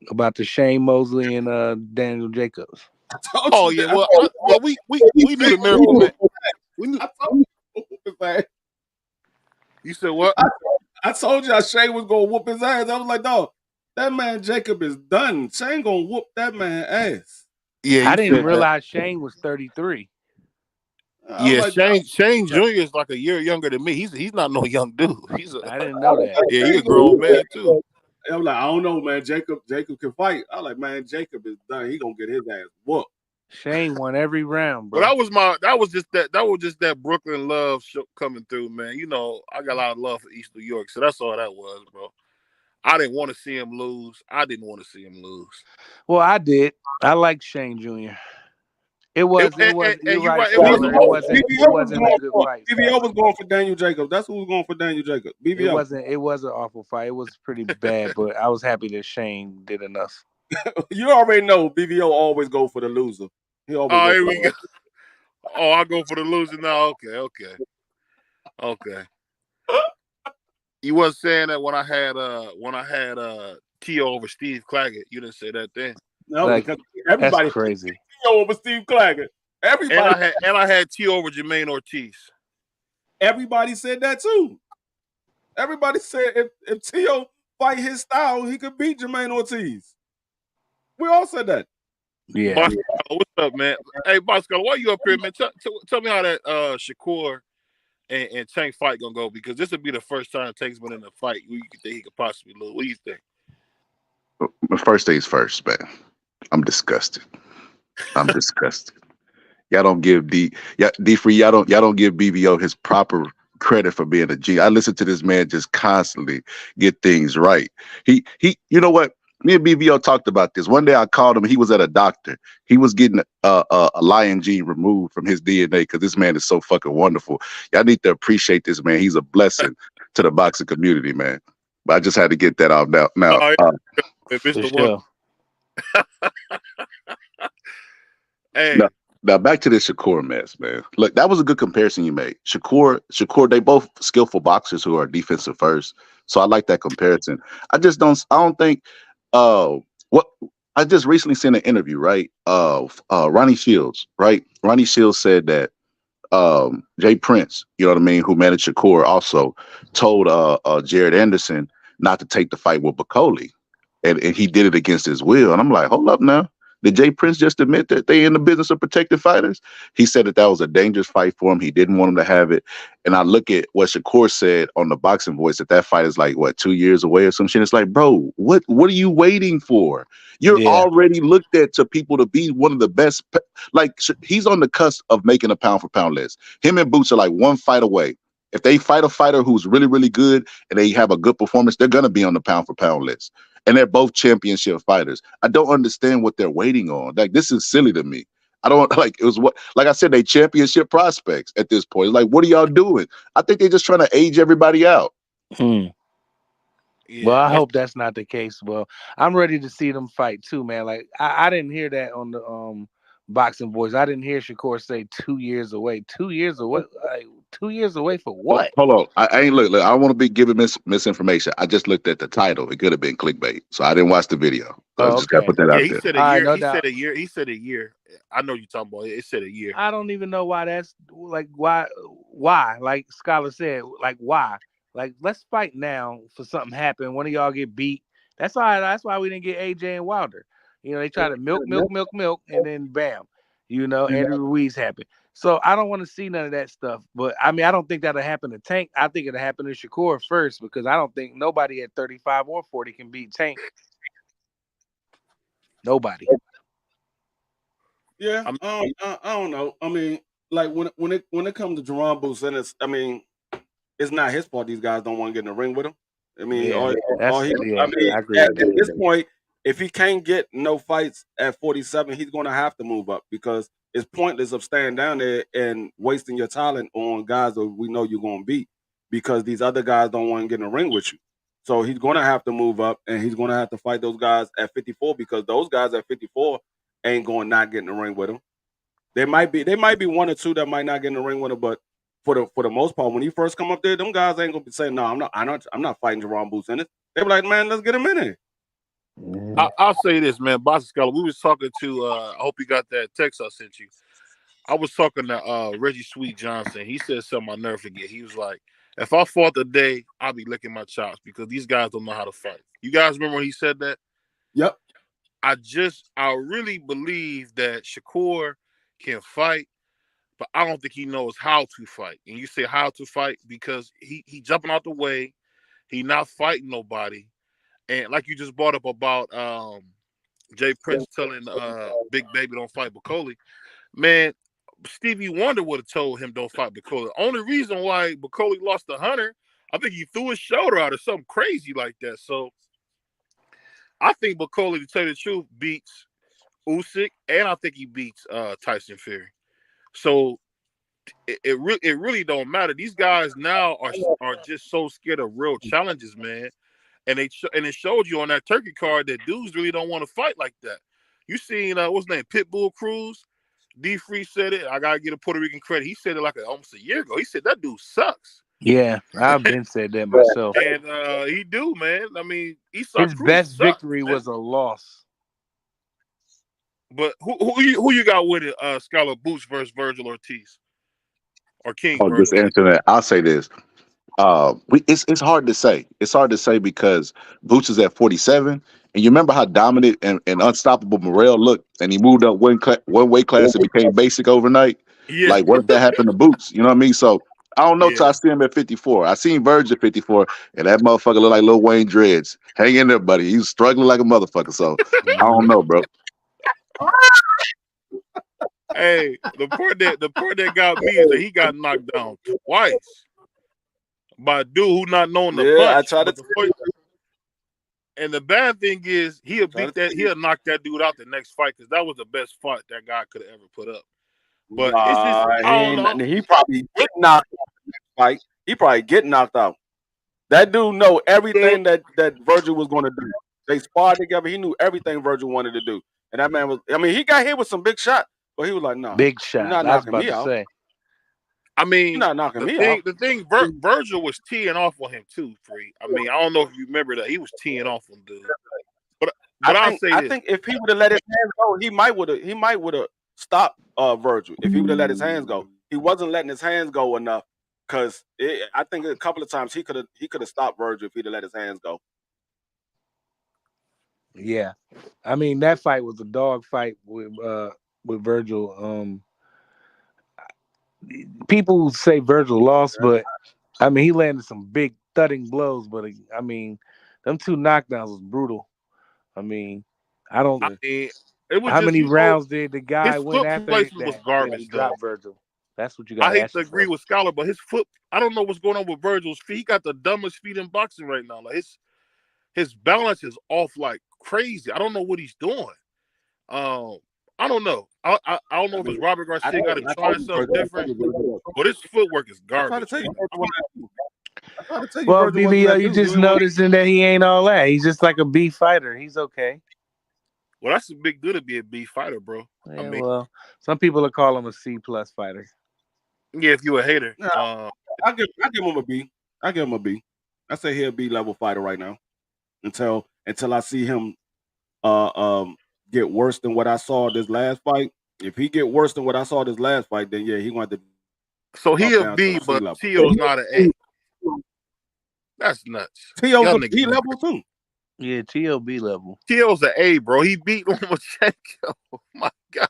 about the Shane Mosley and Daniel Jacobs. I told Oh you yeah, that. well, we knew the Miracle Man. We knew. I told you, whoop his ass. You said what? I told you Shane was gonna whoop his ass. I was like, dog, that man Jacob is done. Shane gonna whoop that man ass. Yeah, I he didn't said that. realize Shane was 33. I was Yeah, like, Shane Jr. is like a year younger than me. He's not no young dude. He's a I didn't know that. yeah, he's a grown man too. I was like, I don't know, man. Jacob can fight. I was like, man, Jacob is done. He gonna get his ass whooped. Shane won every round, bro. But that was just that Brooklyn love show coming through, man. You know, I got a lot of love for East New York, so that's all that was, bro. I didn't want to see him lose. Well, I did. I like Shane Jr. It was. And You're you're right, right. Scholar. It wasn't a good fight. BVO was going for Daniel Jacobs. That's who was going for Daniel Jacobs. BVO. It was an awful fight. It was pretty bad, but I was happy that Shane did enough. You already know BVO always go for the loser. He always Oh, here we go. Oh, I go for the loser now. Okay. You wasn't saying that when I had T.O. over Steve Claggett. You didn't say that then. No, Like, because everybody that's crazy. T.O. over Steve Claggett. Everybody And I had T.O. over Jermaine Ortiz. Everybody said that too. Everybody said if T.O. fight his style, he could beat Jermaine Ortiz. We all said that. Yeah. Bosco, what's up, man? Hey, Bosco, why you up here, man? Tell me how that Shakur and Tank fight gonna go, because this would be the first time Tank's been in a fight you think he could possibly lose. What do you think? First things first, man. I'm disgusted. Y'all don't give D-Free, y'all don't give BVO his proper credit for being a G. I listen to this man just constantly get things right. He you know what? Me and BVO talked about this. One day I called him. He was at a doctor. He was getting a lion gene removed from his DNA because this man is so fucking wonderful. Y'all need to appreciate this man. He's a blessing to the boxing community, man. But I just had to get that off now. Mr. One. Hey. Now back to this Shakur mess, man. Look, that was a good comparison you made. Shakur, they both skillful boxers who are defensive first. So I like that comparison. I don't think what I just recently seen an interview, right? Of Ronnie Shields, right? Ronnie Shields said that Jay Prince, you know what I mean, who managed Shakur, also told Jared Anderson not to take the fight with Bacoli. And he did it against his will. And I'm like, hold up now. Did Jay Prince just admit that they in the business of protecting fighters? He said that was a dangerous fight for him. He didn't want him to have it. And I look at what Shakur said on the Boxing Voice, that fight is like, what, 2 years away or some shit? It's like, bro, what are you waiting for? You're already looked at to people to be one of the best. Like, he's on the cusp of making a pound for pound list. Him and Boots are like one fight away. If they fight a fighter who's really, really good and they have a good performance, they're going to be on the pound for pound list. And they're both championship fighters. I don't understand what they're waiting on. Like, this is silly to me. I don't like I said, they championship prospects at this point. Like, what are y'all doing? I think they're just trying to age everybody out. Yeah, well, I hope that's not the case. Well, I'm ready to see them fight too, man. Like, I didn't hear that on the Boxing Voice. I didn't hear Shakur say 2 years away. 2 years away? Like, 2 years away for what? Hold on. I ain't look. I don't want to be giving misinformation. I just looked at the title. It could have been clickbait. So I didn't watch the video. So I just got to put that out there. He said a year. Said a year. He said a year. I know you're talking about it. It said a year. I don't even know why that's like, why? Like Scholar said, like, why? Like, let's fight now for something happen. One of y'all get beat. That's why we didn't get AJ and Wilder. You know, they try to milk, and then bam. You know, Andrew Ruiz happened. So I don't want to see none of that stuff. But I mean, I don't think that'll happen to Tank. I think it'll happen to Shakur first, because I don't think nobody at 35 or 40 can beat Tank. Nobody. Yeah, I don't know. I mean, like when it comes to Jerome Boots, and I mean, it's not his fault these guys don't want to get in the ring with him. I mean, I agree at this point, if he can't get no fights at 47, he's going to have to move up, because it's pointless of staying down there and wasting your talent on guys that we know you're going to beat, because these other guys don't want to get in the ring with you. So he's going to have to move up, and he's going to have to fight those guys at 54, because those guys at 54 ain't going to not get in the ring with him. There might be one or two that might not get in the ring with him, but for the most part, when he first come up there, them guys ain't gonna be saying, no, I'm not fighting Jerome Boots in it. They be like, man, let's get him in there. I'll say this, man. Boxing Scholar, we was talking to. I hope you got that text I sent you. I was talking to Reggie Sweet Johnson. He said something I'll never forget. He was like, "If I fought today, I'll be licking my chops because these guys don't know how to fight." You guys remember when he said that? Yep. I really believe that Shakur can fight, but I don't think he knows how to fight. And you say how to fight because he jumping out the way, he not fighting nobody, and like you just brought up about Jay Prince telling Big Baby don't fight Bacoli, man. Stevie Wonder would have told him don't fight Bacoli. Only reason why Bacoli lost to Hunter, I think he threw his shoulder out or something crazy like that. So I think Bacoli, to tell you the truth, beats Usyk, and I think he beats Tyson Fury. So it really don't matter. These guys now are just so scared of real challenges, man. And it showed you on that Turkey card that dudes really don't want to fight like that. You seen what's his name, Pitbull Cruz? D Free said it. I gotta get a Puerto Rican credit. He said it like almost a year ago. He said that dude sucks. Yeah, I've been said that myself. And he do, man. I mean, His best victory was a loss. But who you got with it? Scholar Boots versus Virgil Ortiz or King Oh, just Virgil? answering that. I'll say this. It's hard to say. It's hard to say because Boots is at 47, and you remember how dominant and unstoppable Morrell looked, and he moved up one weight class and became basic overnight. Yeah, Like, what if that happened to Boots? You know what I mean? So I don't know till yeah. I see him at 54. I seen Virgil at 54, and that motherfucker look like Lil Wayne Dreads. Hang in there, buddy. He's struggling like a motherfucker. So I don't know, bro. Hey, the part that got me is that he got knocked down twice by a dude who not knowing the Yeah, I punch. tried to. And the bad thing is he'll knock that dude out the next fight because that was the best fight that guy could have ever put up. But it's just I don't know. He probably get knocked out the next fight. He probably get knocked out. That dude know everything that Virgil was going to do. They sparred together. He knew everything Virgil wanted to do. And that man was. I mean, he got hit with some big shots, but he was like, "No, big shot." You're not I was knocking about me to out. say. I mean, You're not knocking me out. The thing, Virgil was teeing off on him too, Free. I mean, I don't know if you remember that he was teeing off on dude. But I think if he would have let his hands go, he might would have stopped Virgil. If he would have let his hands go, he wasn't letting his hands go enough. Because I think a couple of times he could have stopped Virgil if he'd have let his hands go. Yeah, I mean that fight was a dog fight with Virgil. People say Virgil lost, but I mean he landed some big thudding blows. But I mean, them two knockdowns was brutal. I mean, I don't. it was how just, many rounds did the guy his win foot after placement was that? garbage, He though. dropped Virgil. That's what you got. I hate to agree with Scholar, but his foot. I don't know what's going on with Virgil's feet. He got the dumbest feet in boxing right now. Like his balance is off like crazy. I don't know what he's doing. I don't know. I don't know if it's Robert Garcia got to try something different, but his footwork is garbage. Well, BVO, you just noticing that he ain't all that. He's just like a B fighter. He's okay. Well, that's a big deal to be a B fighter, bro. Yeah, I mean, well, some people will call him a C+ fighter. Yeah, if you're a hater. I give him a B. I give him a B. I say he'll be level fighter right now until I see him get worse than what I saw this last fight. If he get worse than what I saw this last fight, then yeah, he want to. So he'll B, but T.O.'s not an A. That's nuts. T.O.'s a B level too. Yeah, T.O. B level. T.O.'s an A, bro. He beat Lomachenko. Oh my God.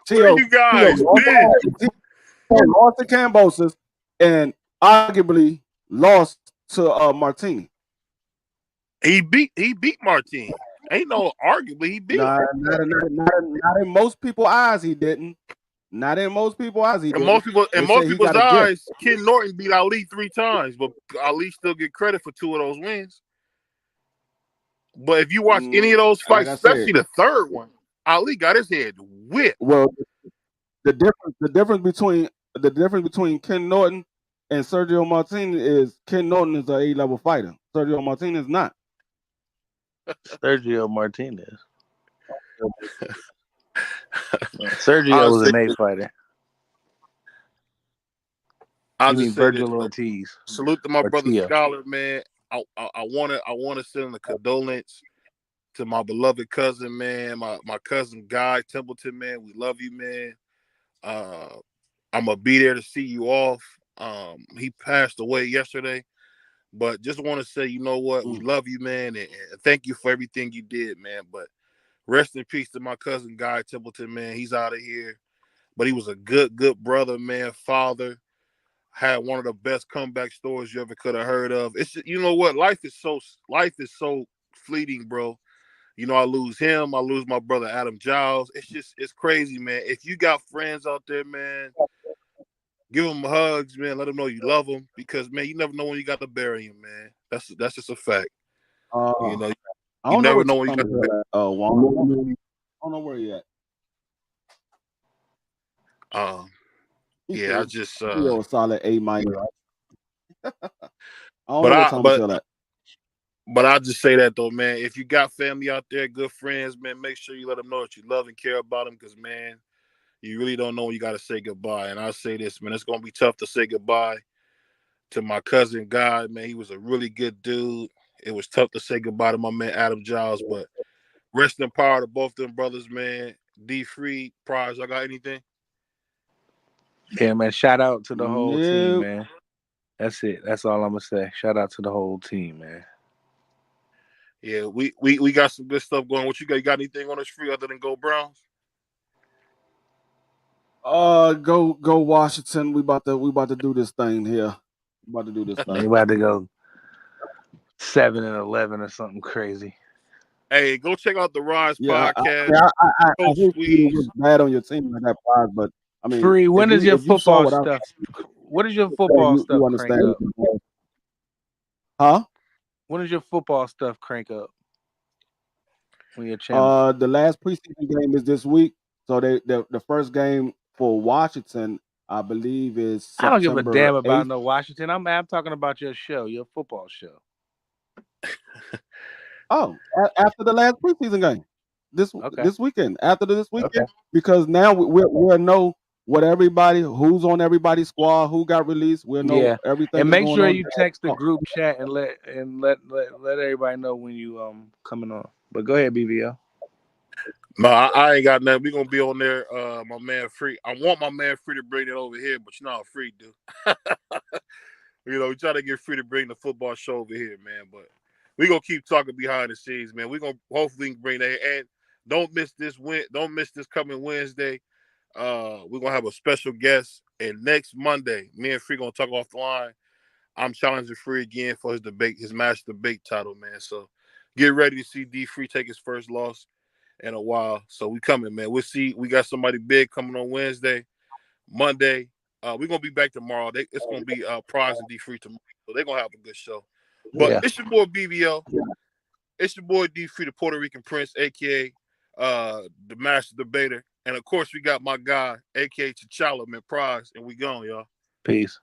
T.O. You guys lost to Cambosis and arguably lost to Martini. He beat Martini. Ain't no arguably he beat him. Not in most people's eyes he didn't. Not in most people's eyes he didn't. In most people's eyes, Ken Norton beat Ali 3 times, but Ali still get credit for 2 of those wins. But if you watch any of those fights, like especially the third one, Ali got his head whipped. Well, the difference between Ken Norton and Sergio Martinez is Ken Norton is an A-level fighter. Sergio Martinez is not. Sergio Martinez. Sergio was an A fighter. I mean Virgil Ortiz. Salute to my brother Scholar, man. want to send a condolence to my beloved cousin, man. My cousin Guy Templeton, man. We love you, man. I'm gonna be there to see you off. He passed away yesterday, but just want to say, you know what? We love you, man, and thank you for everything you did, man. But rest in peace to my cousin Guy Templeton, man. He's out of here, but he was a good brother, man. Father, had one of the best comeback stories you ever could have heard of. It's just, you know what? Life is so fleeting, bro. You know, I lose him. I lose my brother Adam Giles. It's crazy, man. If you got friends out there, man, give them hugs, man. Let them know you love them because, man, you never know when you got to bury him, man. That's just a fact. You know, I you don't know never what know you're when you got talking to bury. about. Juan. I don't know where you at. Yeah, I just You're a solid A minus. I don't but know what I time but to tell that. but I'll just say that though, man. If you got family out there, good friends, man, make sure you let them know that you love and care about them because, man, you really don't know when you got to say goodbye. And I'll say this, man, it's going to be tough to say goodbye to my cousin Guy, man. He was a really good dude. It was tough to say goodbye to my man Adam Giles, but rest in power to both them brothers, man. D Free, Prize, y'all got anything? Yeah, man. Shout out to the whole team, No. man. That's it. That's all I'm gonna say. Shout out to the whole team, man. Yeah, we got some good stuff going. What you got? You got anything on this free other than Go Browns? Go Washington. We about to do this thing here. We about to do this You thing. about to go 7-11 or something crazy. Hey, go check out the Rise Yeah, podcast. I Coach hate for you to Squeeze. look bad on your team like that, Prize, but I mean, Free. When is your if you saw football what I stuff? What is your say, football you stuff understand. crank up? Huh? When does your football stuff crank up? On your channel? The last preseason game is this week. So the first game for Washington, I believe, is I don't give a damn September about 8th. no Washington. I'm talking about your show, your football show. Oh, after the last preseason game, this weekend. After this weekend, because now we'll know what everybody, who's on everybody's squad, who got released. We'll know everything. And that's make going sure on. you text the group chat and let everybody know when you coming on. But go ahead, BVO. No, I ain't got nothing. We gonna be on there. My man Free. I want my man Free to bring it over here, but you know how Free do. You know, we try to get Free to bring the football show over here, man. But we gonna keep talking behind the scenes, man. We gonna hopefully bring that. And don't miss this coming Wednesday. We're gonna have a special guest, and next Monday, me and Free gonna talk off the line. I'm challenging Free again for his match debate title, man. So get ready to see D Free take his first loss in a while. So we coming, man. We'll see. We got somebody big coming on Wednesday. Monday, we're gonna be back tomorrow. It's gonna be Prize and D Free tomorrow. So they're gonna have a good show. But it's your boy BVO. It's your boy D Free, the Puerto Rican Prince, aka the Master Debater. And of course, we got my guy, aka T'Challa, man, Prize, and we gone, y'all. Peace.